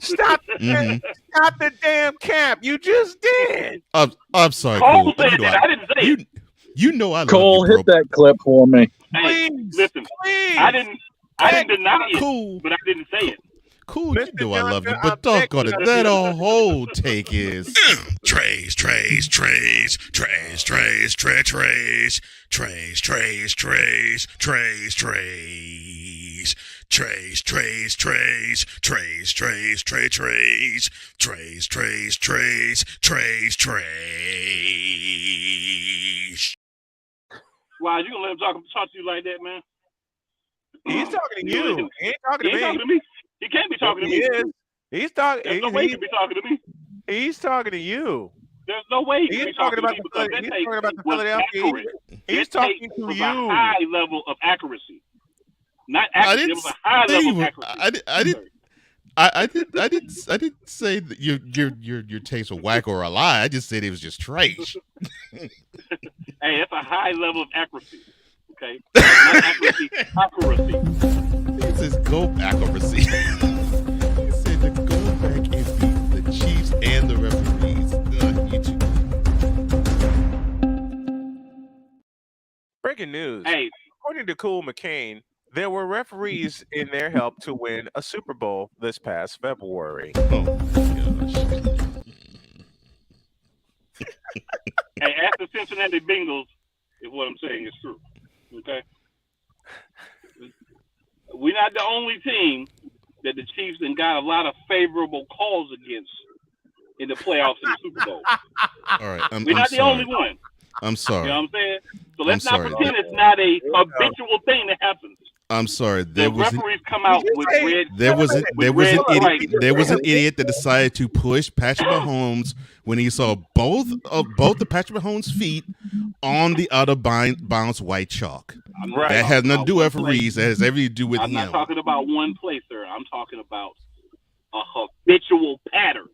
Stop the damn cap. You just did. I'm sorry, Cole Cole. said that. I didn't say it. You know I love Cole, you, bro. hit that clip for me. Hey, listen. I didn't deny it, but I didn't say it. Cool, you know I love you, but doggone it, that whole take is Trays. Why, you gonna let him talk to you like that, man? He's talking to you. He ain't talking He ain't talking to me. He can't be talking to me. He is. He's talking. There's no way he can be talking to me. He's talking to you. There's no way he can be talking to me because that take was accurate. He's talking to you. A high level of accuracy. Not accuracy. It was a high level of accuracy. I didn't say that your takes were whack or a lie. I just said it was just trash. Hey, that's a high level of accuracy. Okay, not accuracy. This is go accuracy. He said to go back and beat the Chiefs and the referees. Breaking news. Hey, according to Cool McCain, there were referees in their help to win a Super Bowl this past February. Oh my gosh. Hey, ask the Cincinnati Bengals if what I'm saying is true. Okay? We're not the only team that the Chiefs then got a lot of favorable calls against in the playoffs and the Super Bowl. All right, we're not the only one. I'm sorry. You know what I'm saying? So let's not pretend it's not a habitual thing that happens. I'm sorry. The referees come out with red. There was an idiot that decided to push Patrick Mahomes when he saw both the Patrick Mahomes' feet on the out of bounds white chalk. That has nothing to do with referees. That has everything to do with him. I'm not talking about one play, sir. I'm talking about a habitual pattern.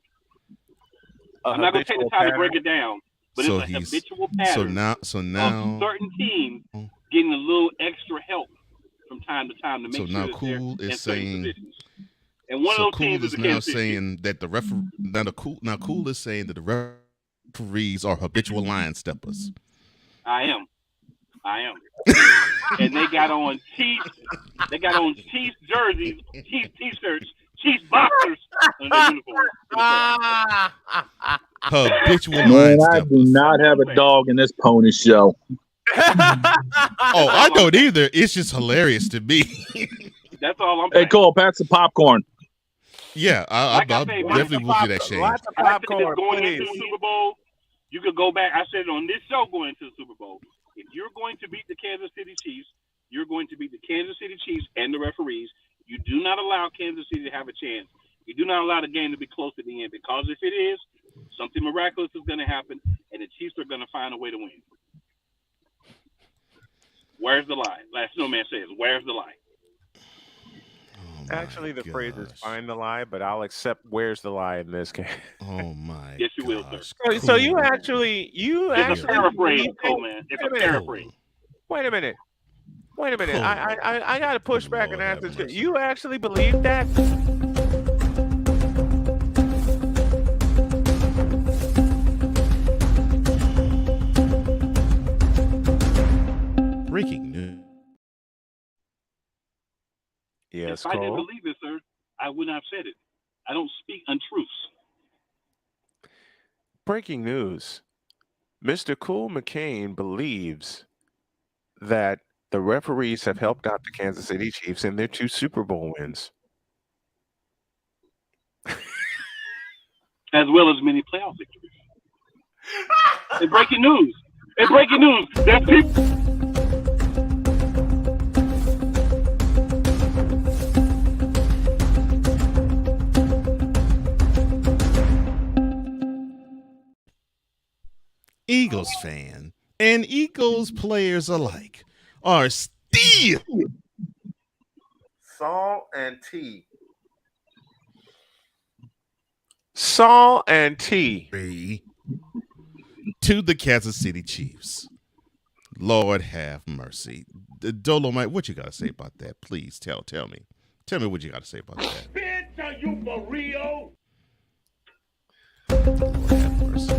I'm not going to take the time to break it down, but it's a habitual pattern. So now, of certain teams getting a little extra help from time to time to make sure that Cool they're is saying, and one of those teams is now saying that the Cool is saying that the referees are habitual line steppers. I am. And they got on Chiefs jerseys, Chiefs t-shirts, Chiefs boxers on their uniforms. Habitual line Man, I steppers. do not have a dog in this pony show. Oh, I don't either. It's just hilarious to me. That's all I'm saying. Hey, Cole, pass the popcorn. Yeah, I'll Like I say, definitely will do that, Shane. Lots of I said this popcorn, going please. into the Super Bowl. You could go back. I said it on this show going into the Super Bowl. If you're going to beat the Kansas City Chiefs, you're going to beat the Kansas City Chiefs and the referees. You do not allow Kansas City to have a chance. You do not allow the game to be close to the end, because if it is, something miraculous is going to happen, and the Chiefs are going to find a way to win. Where's the lie? Like Snowman says, where's the lie? Actually, the phrase is "find the lie," but I'll accept "where's the lie" in this case. Oh my! Yes, you will, sir. So you actually It's a paraphrase, Coleman. It's a paraphrase. Wait a minute. I got to push back and ask this. You actually believe that? Breaking news. Yes, if I didn't Cole? believe it, sir, I would not have said it. I don't speak untruths. Breaking news. Mr. Cool McCain believes that the referees have helped out the Kansas City Chiefs in their 2 Super Bowl wins. As well as many playoff victories. It's breaking news. It's breaking news. There's people. Eagles fan and Eagles players alike are still Saul and T. Saul and T. to the Kansas City Chiefs. Lord have mercy. Dolomite, what you got to say about that? Please tell me. Tell me what you got to say about that. Bitch, are you for real? Lord have mercy.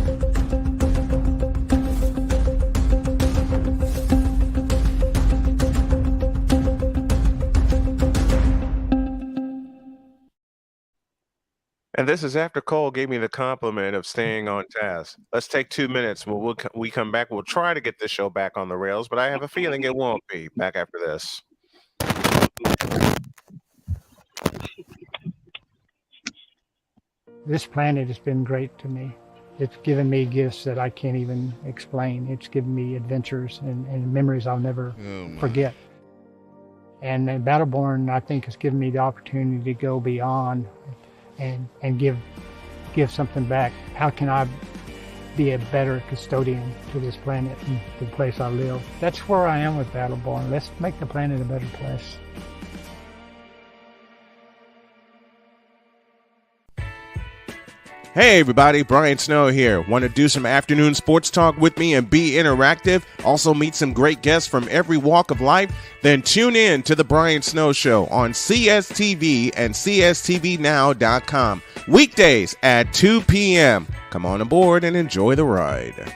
And this is after Cole gave me the compliment of staying on task. Let's take 2 minutes. When we come back, we'll try to get this show back on the rails, but I have a feeling it won't be. Back after this. This planet has been great to me. It's given me gifts that I can't even explain. It's given me adventures and memories I'll never forget. And Battleborn, I think, has given me the opportunity to go beyond and give something back. How can I be a better custodian to this planet and the place I live? That's where I am with Battleborn. Let's make the planet a better place. Hey everybody, Brian Snow here. Want to do some afternoon sports talk with me and be interactive? Also meet some great guests from every walk of life? Then tune in to the Brian Snow Show on CSTV and CSTVnow.com. Weekdays at 2 p.m. Come on aboard and enjoy the ride.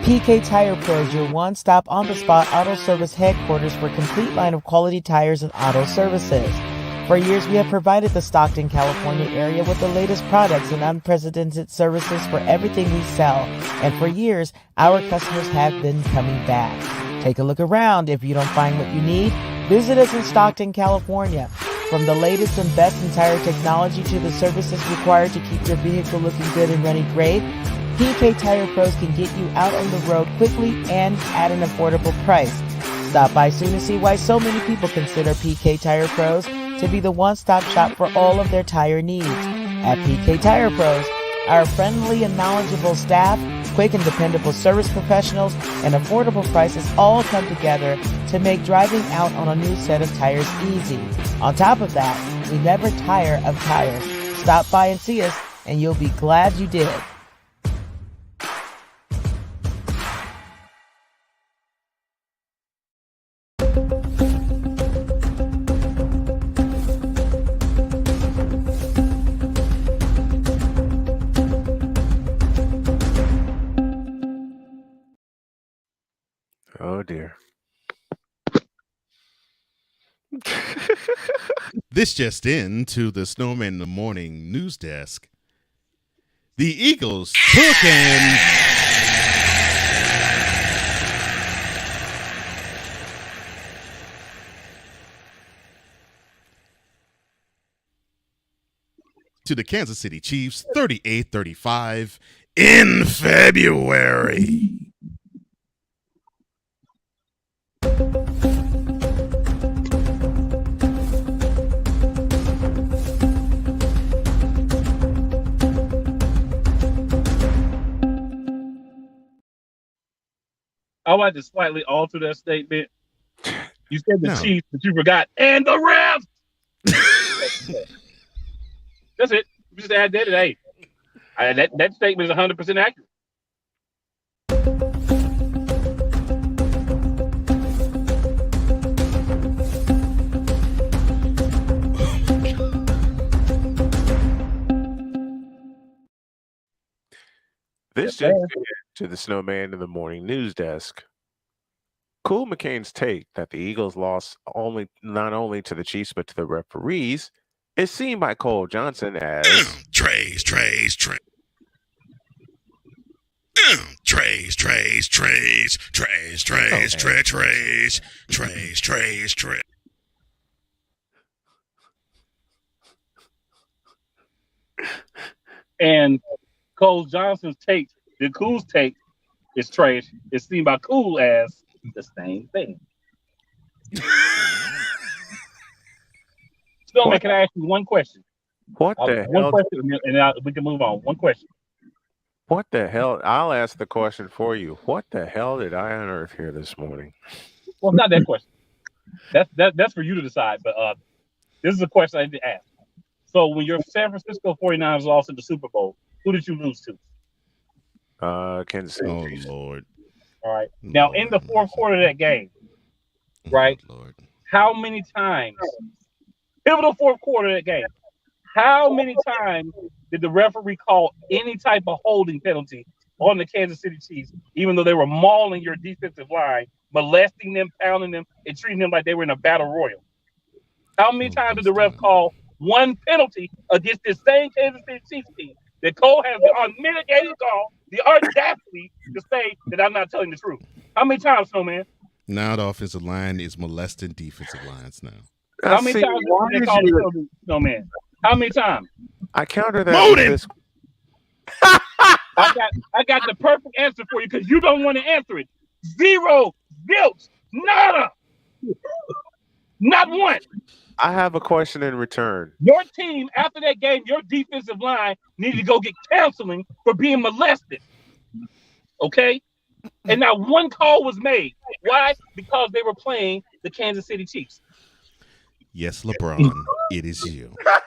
PK Tire Pro is your one-stop on-the-spot auto service headquarters for a complete line of quality tires and auto services. For years, we have provided the Stockton, California area with the latest products and unprecedented services for everything we sell. And for years, our customers have been coming back. Take a look around. If you don't find what you need, visit us in Stockton, California. From the latest and best in tire technology to the services required to keep your vehicle looking good and running great, PK Tire Pros can get you out on the road quickly and at an affordable price. Stop by soon to see why so many people consider PK Tire Pros to be the one-stop shop for all of their tire needs. At PK Tire Pros, our friendly and knowledgeable staff, quick and dependable service professionals, and affordable prices all come together to make driving out on a new set of tires easy. On top of that, we never tire of tires. Stop by and see us, and you'll be glad you did. Oh dear. This just in to the Snowman in the Morning news desk. The Eagles took and to the Kansas City Chiefs 38-35 in February. I like to slightly alter that statement. You said the No. Chiefs, but you forgot, and the refs. That's it. You just add that today. That statement is 100% accurate. This just to the Snowman in the Morning News Desk. Cool McCain's take that the Eagles lost not only to the Chiefs but to the referees is seen by Cole Johnson as Trays. And Cole Johnson's take, the Cool's take, is trash. It's seen by Cool as the same thing. Snowman, can I ask you one question? What the hell? One question, and we can move on. One question. What the hell? I'll ask the question for you. What the hell did I unearth here this morning? Well, not that question. That's for you to decide. But this is a question I need to ask. So when your San Francisco 49ers lost in the Super Bowl, who did you lose to? Kansas City. Oh, Lord. All right. Now, in the fourth quarter of that game, right, Lord. how many times, pivotal fourth quarter of that game, how many times did the referee call any type of holding penalty on the Kansas City Chiefs, even though they were mauling your defensive line, molesting them, pounding them, and treating them like they were in a battle royal? How many times did the ref call one penalty against this same Kansas City Chiefs team that Cole has the unmitigated call, the audacity to say that I'm not telling the truth? How many times, Snowman? Now the offensive line is molesting defensive lines now. How many times did they call the Snowman? How many times? I counter that with this. I got the perfect answer for you because you don't want to answer it. Zero, zilch, nada, not one. I have a question in return. Your team, after that game, your defensive line needed to go get counseling for being molested. Okay? And not one call was made. Why? Because they were playing the Kansas City Chiefs. Yes, LeBron, it is you. It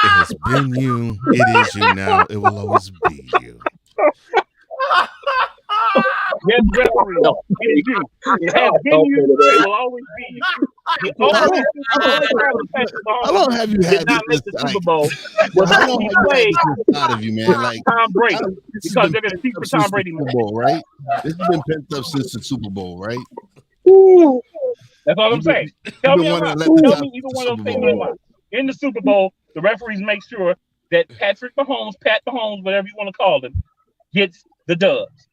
has been you. It is you now. It will always be you. Yes, referee. It is you. It has been you. It will always be you. How long have you had this the Super Bowl? How long have you had this out of you, man? Like Tom Brady, because they're going to keep for Tom Brady. Super Bowl, right? This has been pent up since the Super Bowl, right? Ooh. That's all I'm saying. Tell me either one of those things. In the Super Bowl, the referees make sure that Pat Mahomes, whatever you want to call him, gets the dubs.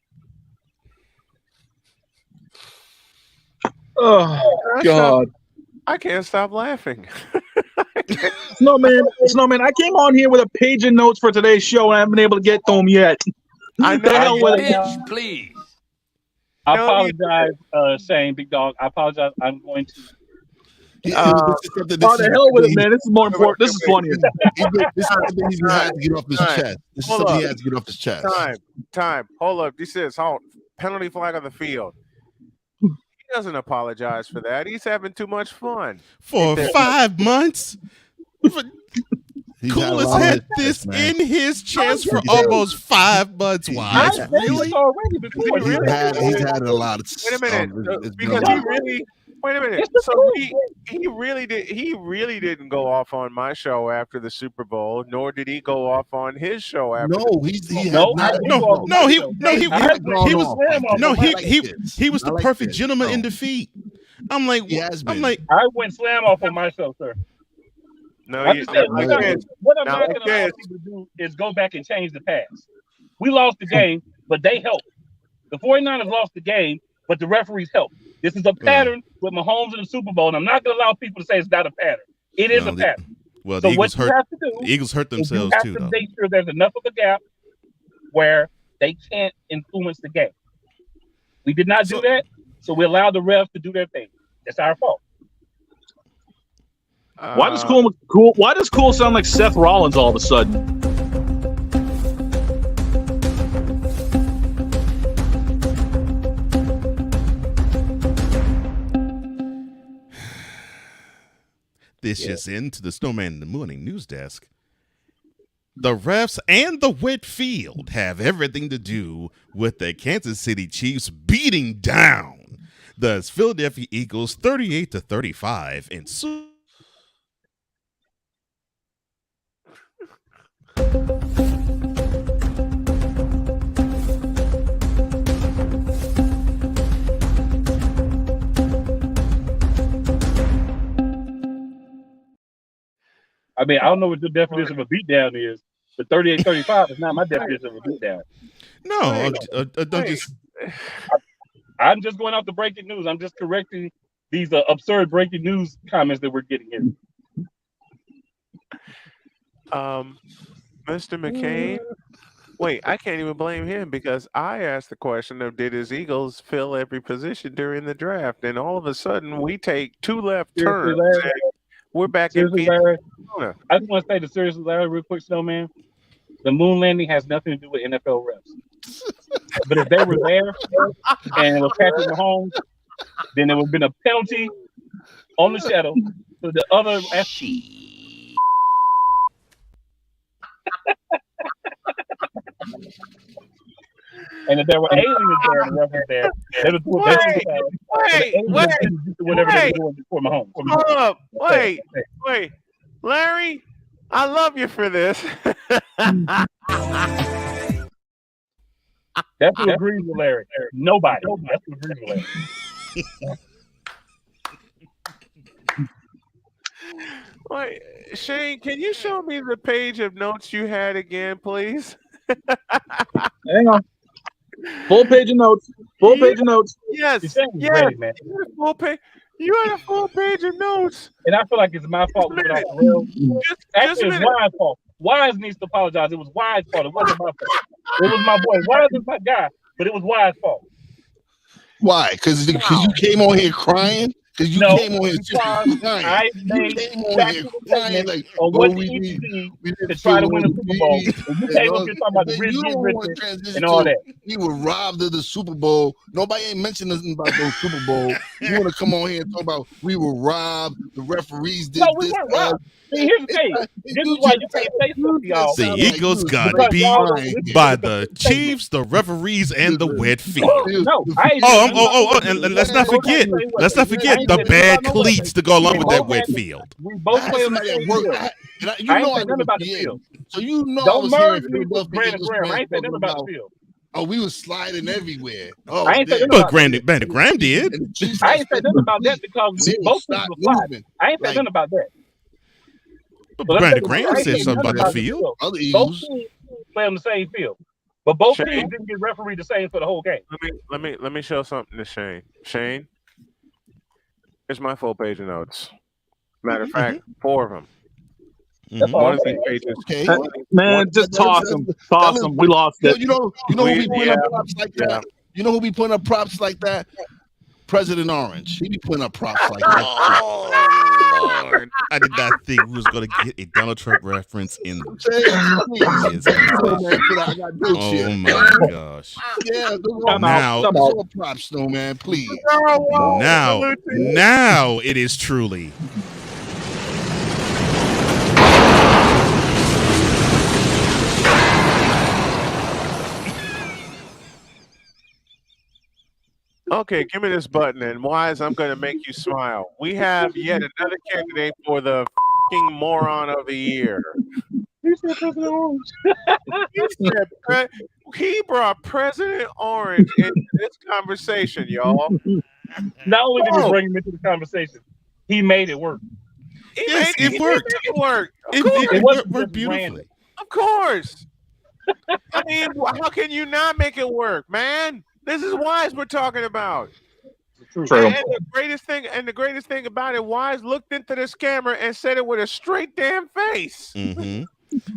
Oh God! I can't stop laughing. Snowman, I came on here with a page of notes for today's show, and I haven't been able to get to them yet. I know. Bitch, please. I apologize, Shane, Big Dog. I apologize. I'm going to. The hell with it, man. This is more important. This is funnier. This is something he had to get off his chest. This is something he had to get off his chest. Time. Hold up. This is penalty flag on the field. He doesn't apologize for that. He's having too much fun. For 5 months? Cool has had this in his chest for almost 5 months. Why? Really? He's had a lot of. Wait a minute, because he really. Wait a minute. So he really didn't go off on my show after the Super Bowl, nor did he go off on his show after. He was the perfect gentleman in defeat. I'm like, I went slam off on my show, sir. No, what I'm not going to allow people to do is go back and change the past. We lost the game, but they helped. The 49ers lost the game, but the referees helped. This is a pattern with Mahomes in the Super Bowl, and I'm not going to allow people to say it's not a pattern. It is a pattern. Well, So the what Eagles you hurt. have to do The Eagles hurt is you themselves have too, to though. make sure there's enough of a gap where they can't influence the game. We did not do that, so we allowed the refs to do their thing. That's our fault. Why does Cool sound like Seth Rollins all of a sudden? This is into the Snowman in the Morning news desk. The refs and the wet field have everything to do with the Kansas City Chiefs beating down the Philadelphia Eagles 38-35 in I mean, I don't know what the definition of a beatdown is, but 38-35 is not my definition of a beatdown. No, don't just. I'm just going off the breaking news. I'm just correcting these absurd breaking news comments that we're getting here. Mr. McCain. Wait, I can't even blame him because I asked the question of did his Eagles fill every position during the draft, and all of a sudden we take two left turns. And we're back in Larry, I just want to say to seriously, Larry, real quick, Snowman. The moon landing has nothing to do with NFL refs. But if they were there and it was Patrick Mahomes, then there would have been a penalty on the shadow for the other. And if there were aliens there and the refs were there, they would do whatever they were doing before Mahomes. Hold up. Wait. Larry, I love you for this. That's who agrees with Larry. Nobody. That's who agrees with Larry. Wait, Shane, can you show me the page of notes you had again, please? Hang on. Full page of notes. Yes. Ready, man. Full page. You had a full page of notes. And I feel like it's my fault. Actually, it's Wise's fault. Wise needs to apologize. It was Wise's fault. It wasn't my fault. It was my boy. Wise is my guy, but it was Wise's fault. Why? Because you came on here crying? Because you came on here crying. I made crying like, what we need to try to win a Super Bowl. And you came up here talking about the riches and all that. We were robbed of the Super Bowl. Nobody ain't mentioned nothing about those Super Bowl. You want to come on here and talk about we were robbed, the referees did we weren't robbed. See, here's the thing. This is why you can't say something, y'all. The Eagles got beat by the Chiefs, the referees, and the wet field. And let's not forget the bad cleats to go along with that wet field. We both play on the same field. You know I ain't nothing about the field. So you know don't merge me with Brandon Graham. I ain't saying nothing about the field. Oh, we was sliding everywhere. Oh, I ain't saying but Brandon Graham did. I ain't saying nothing about that because both teams were sliding. I ain't saying nothing about that. But Brandon Graham said something about the field. Both teams play on the same field, but both teams didn't get refereed the same for the whole game. Let me show something to Shane. Shane, here's my full page of notes. Matter of fact, 4 of them. One of these pages. Man, just toss them. Toss them. We lost it. You know who be putting up props like that? You know who be putting up props like that? President Orange. He be putting up props like that. Oh, Lord. I did not think we was going to get a Donald Trump reference in Oh, my gosh. Yeah, now, props, Snowman, please. Now it is truly. Okay, give me this button, and Wise, I'm going to make you smile. We have yet another candidate for the f***ing moron of the year. He said President Orange. He brought President Orange into this conversation, y'all. Not only did he bring him into the conversation, he made it work. It worked. It worked. It worked beautifully. Of course. I mean, how can you not make it work, man? This is Wise we're talking about. True. And the greatest thing about it, Wise looked into this camera and said it with a straight damn face. Mm-hmm.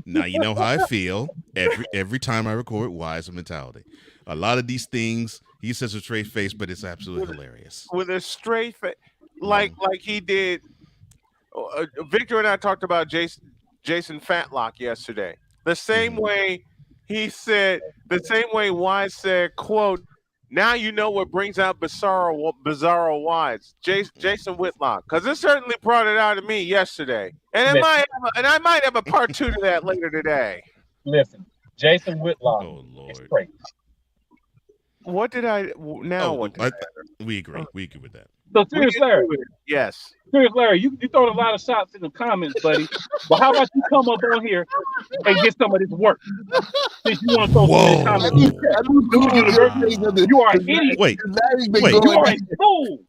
Now you know how I feel every time I record Wise Mentality. A lot of these things he says with a straight face, but it's absolutely hilarious. With a straight face, like he did. Victor and I talked about Jason Fatlock yesterday. The same way he said, the same way Wise said, "quote Now you know what brings out Bizarro Wise, Jason Whitlock, because it certainly brought it out to me yesterday, and I might have a part 2 to that later today." Listen, Jason Whitlock is crazy. What did I now? We agree. We agree with that. So serious, Larry. Yes. Serious, Larry. You throwing a lot of shots in the comments, buddy. But how about you come up on here and get some of this work? Since you want to throw some comments. You are an idiot. Wait. You are a fool.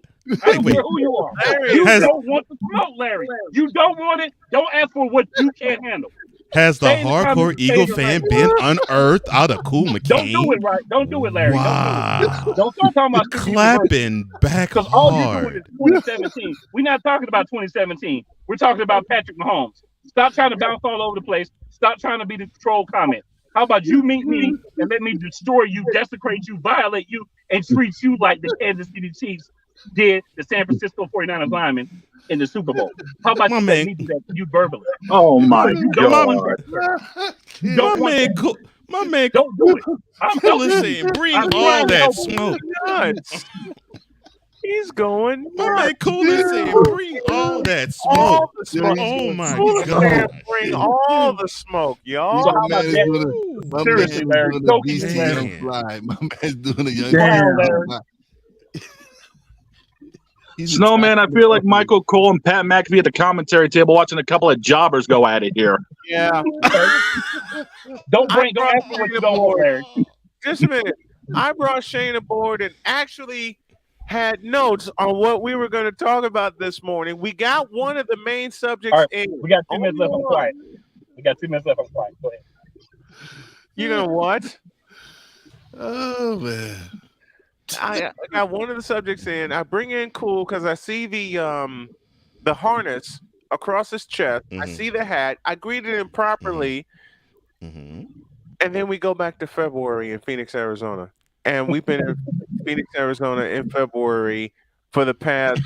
I don't care who you are. You don't want the smoke, Larry. You don't want it. Don't ask for what you can't handle. Has the hardcore Eagle fan been unearthed out of Cool McCain? Don't do it, right? Don't do it, Larry. Wow. Don't start talking about clapping back because all you hard. doing is 2017. We're not talking about 2017. We're talking about Patrick Mahomes. Stop trying to bounce all over the place. Stop trying to be the troll comment. How about you meet me and let me destroy you, desecrate you, violate you, and treat you like the Kansas City Chiefs did the San Francisco 49ers linemen in the Super Bowl? How about you let me do that to you verbally? Oh my God. My man, don't do it. I'm saying, bring all that smoke. He's going. My man, Cool is saying, bring all that smoke. Oh my God. Bring all the smoke, y'all. Seriously, Larry. Don't My man's doing a young fly. Snowman, I feel like Michael Cole and Pat McAfee at the commentary table watching a couple of jobbers go at it here. Yeah. Don't ask me what you don't want, Larry. Just a minute. I brought Shane aboard and actually had notes on what we were going to talk about this morning. We got one of the main subjects in. We got 2 minutes left on quiet. Go ahead. You know what? Oh, man. I got one of the subjects in. I bring in Cool because I see the harness across his chest. I see the hat. I greeted him properly. And then we go back to February in Phoenix, Arizona. And we've been in Phoenix, Arizona in February for the past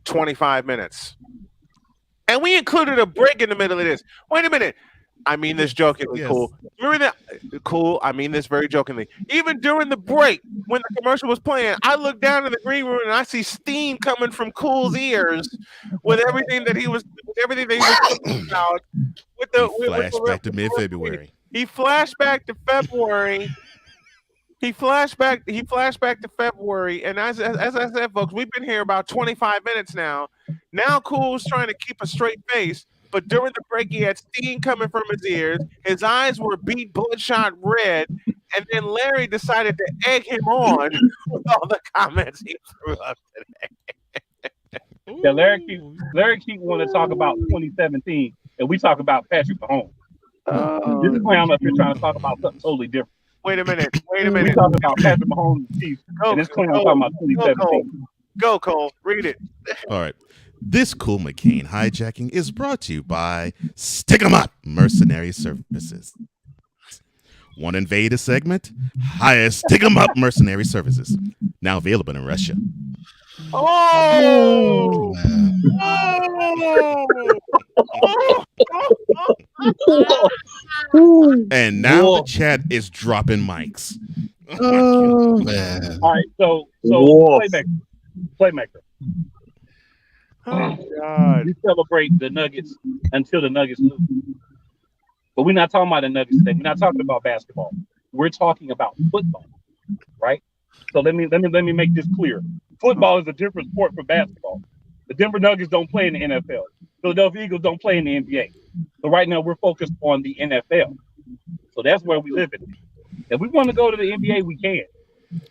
25 minutes. And we included a break in the middle of this. Wait a minute. I mean this jokingly, Cool. During I mean this very jokingly. Even during the break, when the commercial was playing, I looked down in the green room and I see steam coming from Cool's ears with everything that he was talking about. Flashback to mid-February. He flashed back to February. He flashed back to February, and as I said, folks, we've been here about 25 minutes now. Now Cool's trying to keep a straight face. But during the break, he had steam coming from his ears. His eyes were beat bloodshot red. And then Larry decided to egg him on with all the comments he threw up today. Yeah, Larry keep want to talk about 2017, and we talk about Patrick Mahomes. This clown up here trying to talk about something totally different. Wait a minute. We talking about Patrick Mahomes and Chiefs, and this clown talking about 2017. Go, Cole. Read it. All right. This Cool McCain hijacking is brought to you by Stick 'em Up Mercenary Services. Want to invade a segment? Hire Stick 'em Up Mercenary Services. Now available in Russia. Oh! And now the chat is dropping mics. Oh, man. All right, so playmaker. Oh, God. We celebrate the Nuggets until the Nuggets lose. But we're not talking about the Nuggets today. We're not talking about basketball. We're talking about football, right? So let me make this clear. Football is a different sport from basketball. The Denver Nuggets don't play in the NFL. Philadelphia Eagles don't play in the NBA. So right now we're focused on the NFL. So that's where we live in. If we want to go to the NBA, we can.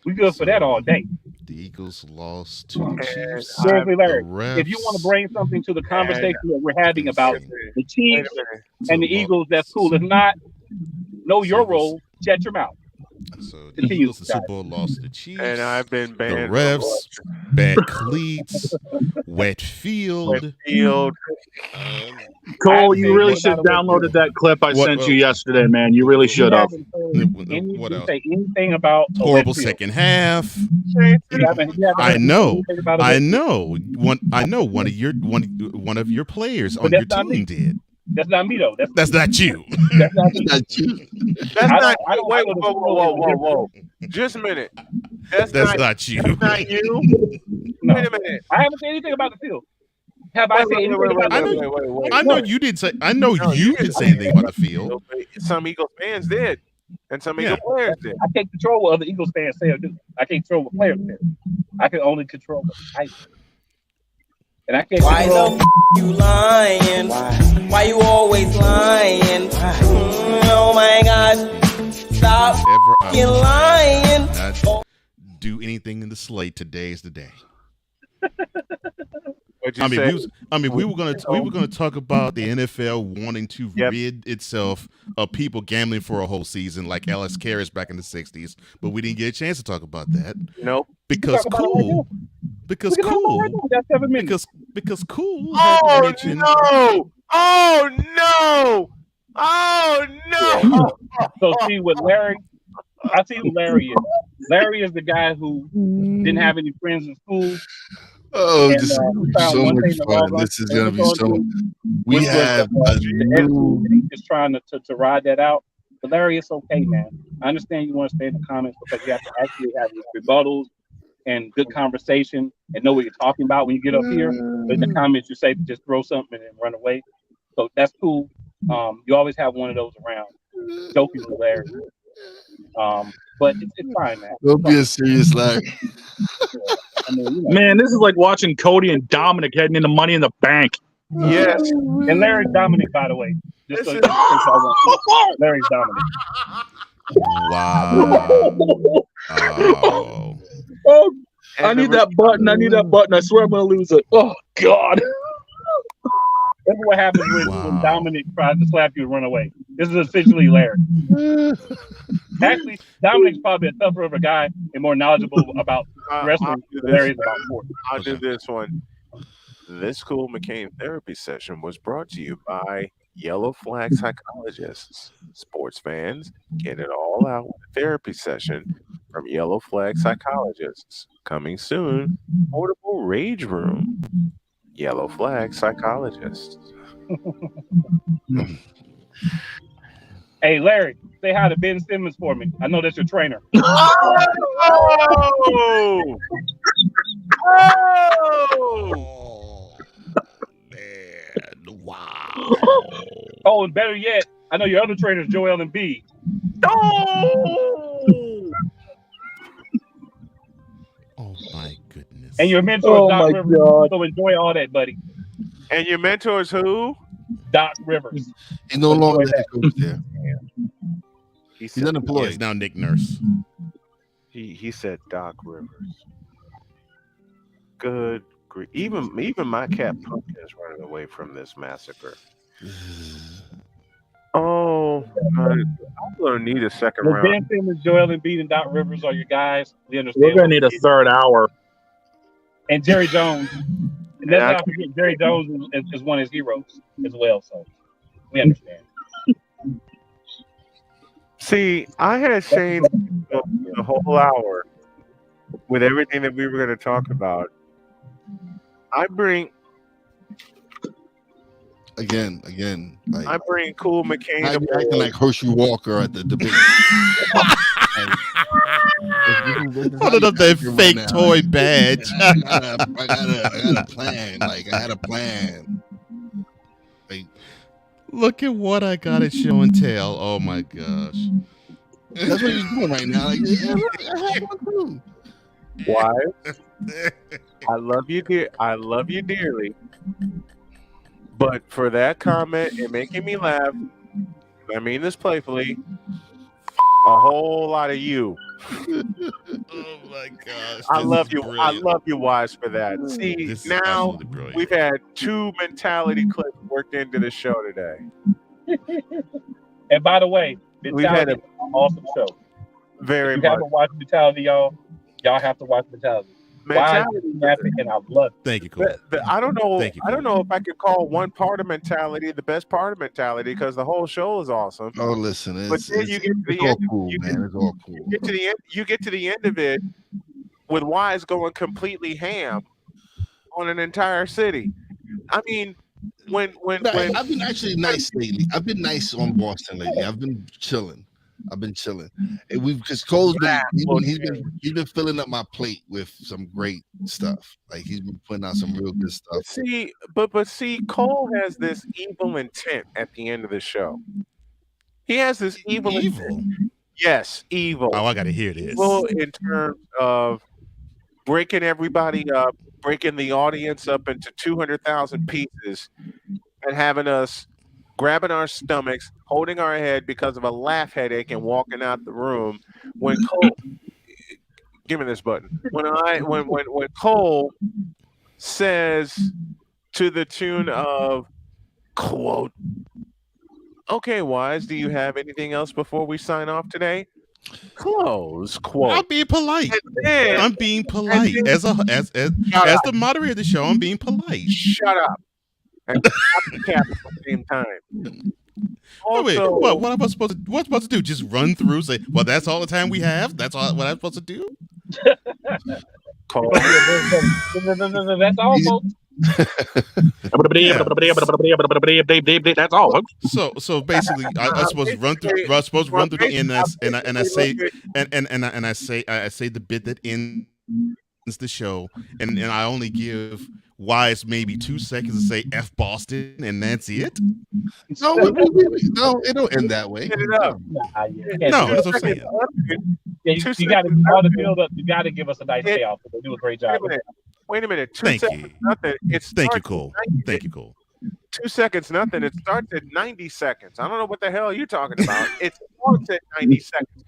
We good for that all day. The Eagles lost to the Chiefs. Seriously, Larry, if you want to bring something to the conversation that we're having about the Chiefs and the Eagles, that's cool. If not, know your role, shut your mouth. So the Continue, Eagles, the Super Bowl lost to the Chiefs. And I've been The banned. refs, bad cleats, wet field. Cole, you really should have downloaded that clip I sent you yesterday, man. You really should have. What else? Say anything about a Horrible wet field. second half. You haven't I know. anything about a I wet field. know. One of your players But on your that's not team me. did. That's not me though. That's not you. That's not me. That's you. That's I not. don't Wait, feel the whoa. Just a minute. That's not you. That's not you. No. Wait a minute. I haven't said anything about the field. Have I said anything about the field? I know you did say. I know you didn't say anything about the field. Some Eagles fans did, and some Eagles players did. I can't control what other Eagles fans say or do. I can't control what players say. I can only control what I say. And I can't Why control. the you lying? Why you always lying? Oh my gosh. Stop fucking lying. Not do anything in the slate. Today is the day. We were gonna talk about the NFL wanting to rid itself of people gambling for a whole season, like Alex Karras back in the '60s, but we didn't get a chance to talk about that. Nope. Because cool. Because cool. Oh mentioned, no! Oh no! Oh no! So see what Larry. I see who Larry is. Larry is the guy who didn't have any friends in school. Oh, and, this is found so one much thing to fun. log on This is gonna be so. We which was, have a new. He's just trying to ride that out. But Larry, it's okay, man. I understand you want to stay in the comments because you have to actually have rebuttals and good conversation and know what you're talking about when you get up here. But in the comments, you say just throw something and run away. So that's cool. You always have one of those around. Joking with Larry. But it's fine, man. Don't be a serious Larry. I mean, you know. Man, this is like watching Cody and Dominic heading into Money in the Bank. Yes. And Larry's Dominic, by the way. Just so Larry's Dominic. Wow. Oh, I need that button. I need that button. I swear I'm going to lose it. Oh, God. That's what happens when Dominic tries to slap you and run away. This is essentially Larry. Actually, Dominic's probably a tougher of a guy and more knowledgeable about wrestling than Larry is about sports. I'll do this one. This Cool McCain therapy session was brought to you by Yellow Flag Psychologists. Sports fans, get it all out with a therapy session from Yellow Flag Psychologists. Coming soon, portable rage room. Yellow Flag Psychologists. Hey, Larry, say hi to Ben Simmons for me. I know that's your trainer. Oh! Man, wow. Oh, and better yet, I know your other trainer is Joel Embiid. Oh my goodness. And your mentor is Doc Rivers. God. So enjoy all that, buddy. And your mentor is who? Doc Rivers. He no longer there. He's unemployed. He's now Nick Nurse. He said Doc Rivers. Good grief. Even my cat Pumpkin is running away from this massacre. Oh, I'm gonna need a second Well, round. Ben Simmons, Joel Embiid, and Doc Rivers are your guys. We understand. We're going to need a third hour. And Jerry Jones. And let's not forget Jerry Jones is one of his heroes as well. So we understand. See, I had Shane the whole hour with everything that we were going to talk about. I bring like, I bring Cool McCain. I be acting like Hershey Walker at the debate. Holding up that fake toy badge. I got a plan. Like I had a plan. Like, look at what I got at show and tell. Oh my gosh. That's what he's doing right now. Like, yeah, I have one too. Why? I love you, dear. I love you dearly. But for that comment and making me laugh, I mean this playfully, a whole lot of you. Oh my gosh. I love you. Brilliant. I love you, Wise, for that. See, now we've had 2 mentality clips worked into the show today. And by the way, we've had an awesome show. Very if you much. haven't watched Brutality, y'all have to watch Brutality. Why and I love it. Thank you, Cole. I don't know. Thank you, I don't know if I could call one part of Mentality the best part of Mentality because the whole show is awesome. Oh, listen, But then you get to the all end. cool, man. It's all cool. You get to the end. You get to the end of it with Wise going completely ham on an entire city. I mean, when I've been actually nice lately. I've been nice on Boston lately. I've been chilling. And we've because Cole's he's been filling up my plate with some great stuff. Like he's been putting out some real good stuff. See, Cole has this evil intent at the end of the show. He has this evil. Intent. Yes, evil. Oh, I got to hear this. Evil in terms of breaking everybody up, breaking the audience up into 200,000 pieces, and having us grabbing our stomachs, holding our head because of a laugh headache, and walking out the room. When Cole, give me this button. When Cole says to the tune of quote, "Okay, Wise, do you have anything else before we sign off today?" Close quote. I'm being polite. I'm being polite as the moderator of the show. I'm being polite. Shut up. And stop the cap at the same time. Wait, what am I supposed to? What's supposed to do? Just run through? Say, well, that's all the time we have. That's all. What I'm supposed to do? Call. That's all, folks. That's all. So basically, I'm supposed to run through. I'm supposed to run through the end, and I say the bit that ends the show, and I only give Wise maybe 2 seconds to say F Boston, and that's it. No, it don't end that way. No, that's what I'm saying. You got to all the build up. You got to give us a nice payoff. They do a great job. Wait a minute. 2 Thank seconds, you. nothing. Thank you, Cole. Thank you, Cole. 2 seconds, nothing. It starts at 90 seconds. I don't know what the hell you're talking about. It starts at 90 seconds,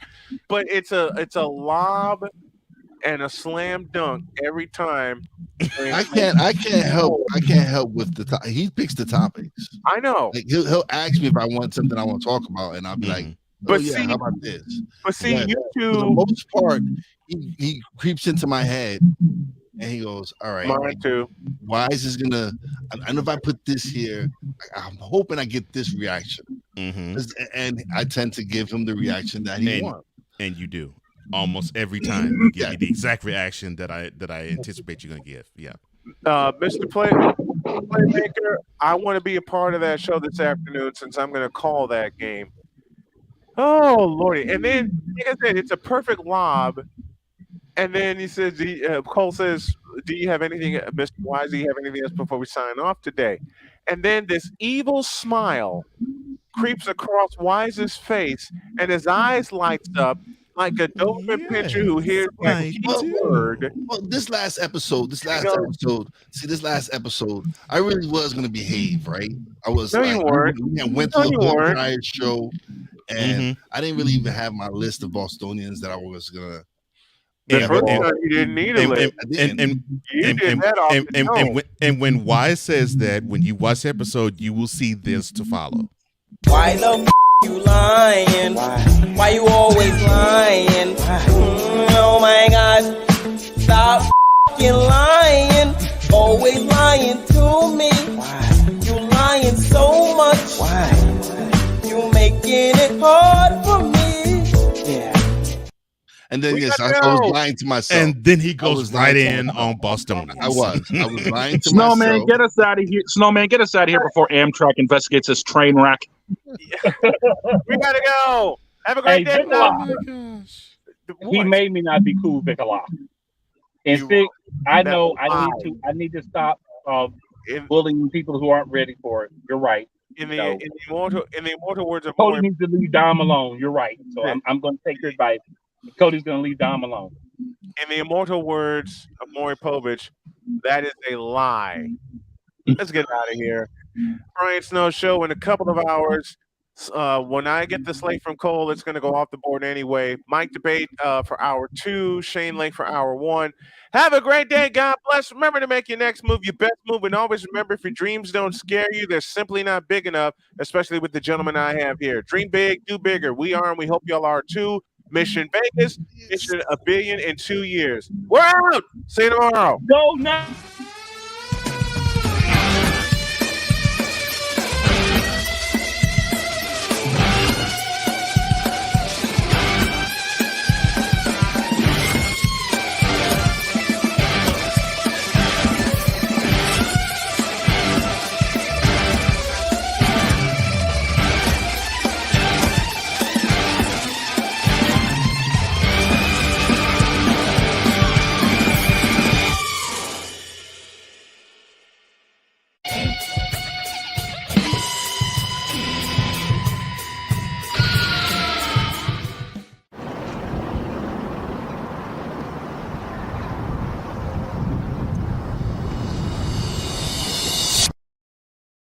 but it's a lob and a slam dunk every time. I can't help with the he picks the topics. I know. Like he'll ask me if I want something I want to talk about, and I'll be like, But yeah, see, how about this? But see, Yeah, you two, for the most part, he creeps into my head and he goes, all right, mine too. Wise is gonna, I know if I put this here, I'm hoping I get this reaction. And I tend to give him the reaction that he wants. And you do. Almost every time you give me the exact reaction that I anticipate you're gonna give. Yeah. Mr. Playmaker, I want to be a part of that show this afternoon since I'm gonna call that game. Oh Lordy. And then like I said, it's a perfect lob. And then he says, Cole says, do you have anything, Mr. Wise, do you have anything else before we sign off today? And then this evil smile creeps across Wise's face, and his eyes lights up like a Doberman pitcher who hears that keyword. Well, this last episode, I really was gonna behave, right? I was. No, you weren't. We went through the entire show, and I didn't really even have my list of Bostonians that I was gonna. The first time you didn't need a list. And when Wise says that, when you watch the episode, you will see this to follow. Why the f you lying? Why you always lying? Oh my gosh, stop f***ing lying. Always lying to me. You lying so much. You making it hard for me. And then I was lying to myself. And then he goes right in on Bostonians. I was lying to Snowman, myself. get us out of here. Snowman, get us out of here before Amtrak investigates this train wreck. We gotta go. Have a great day. He made me not be cool, Bickala. And Stick, I know I need to stop bullying people who aren't ready for it. You're right. In the immortal words of Cody needs to leave Dom alone. You're right. So I'm going to take your advice. Cody's going to leave Dom alone. In the immortal words of Maury Povich, that is a lie. Let's get out of here. Brian Snow Show in a couple of hours. When I get the slate from Cole, it's going to go off the board anyway. Mike Debate for hour 2, Shane Lake for hour 1. Have a great day. God bless. Remember to make your next move your best move. And always remember, if your dreams don't scare you, they're simply not big enough, especially with the gentleman I have here. Dream big, do bigger. We are, and we hope y'all are too. Mission Vegas, mission $1 billion in 2 years. We're out. See you tomorrow. Go now.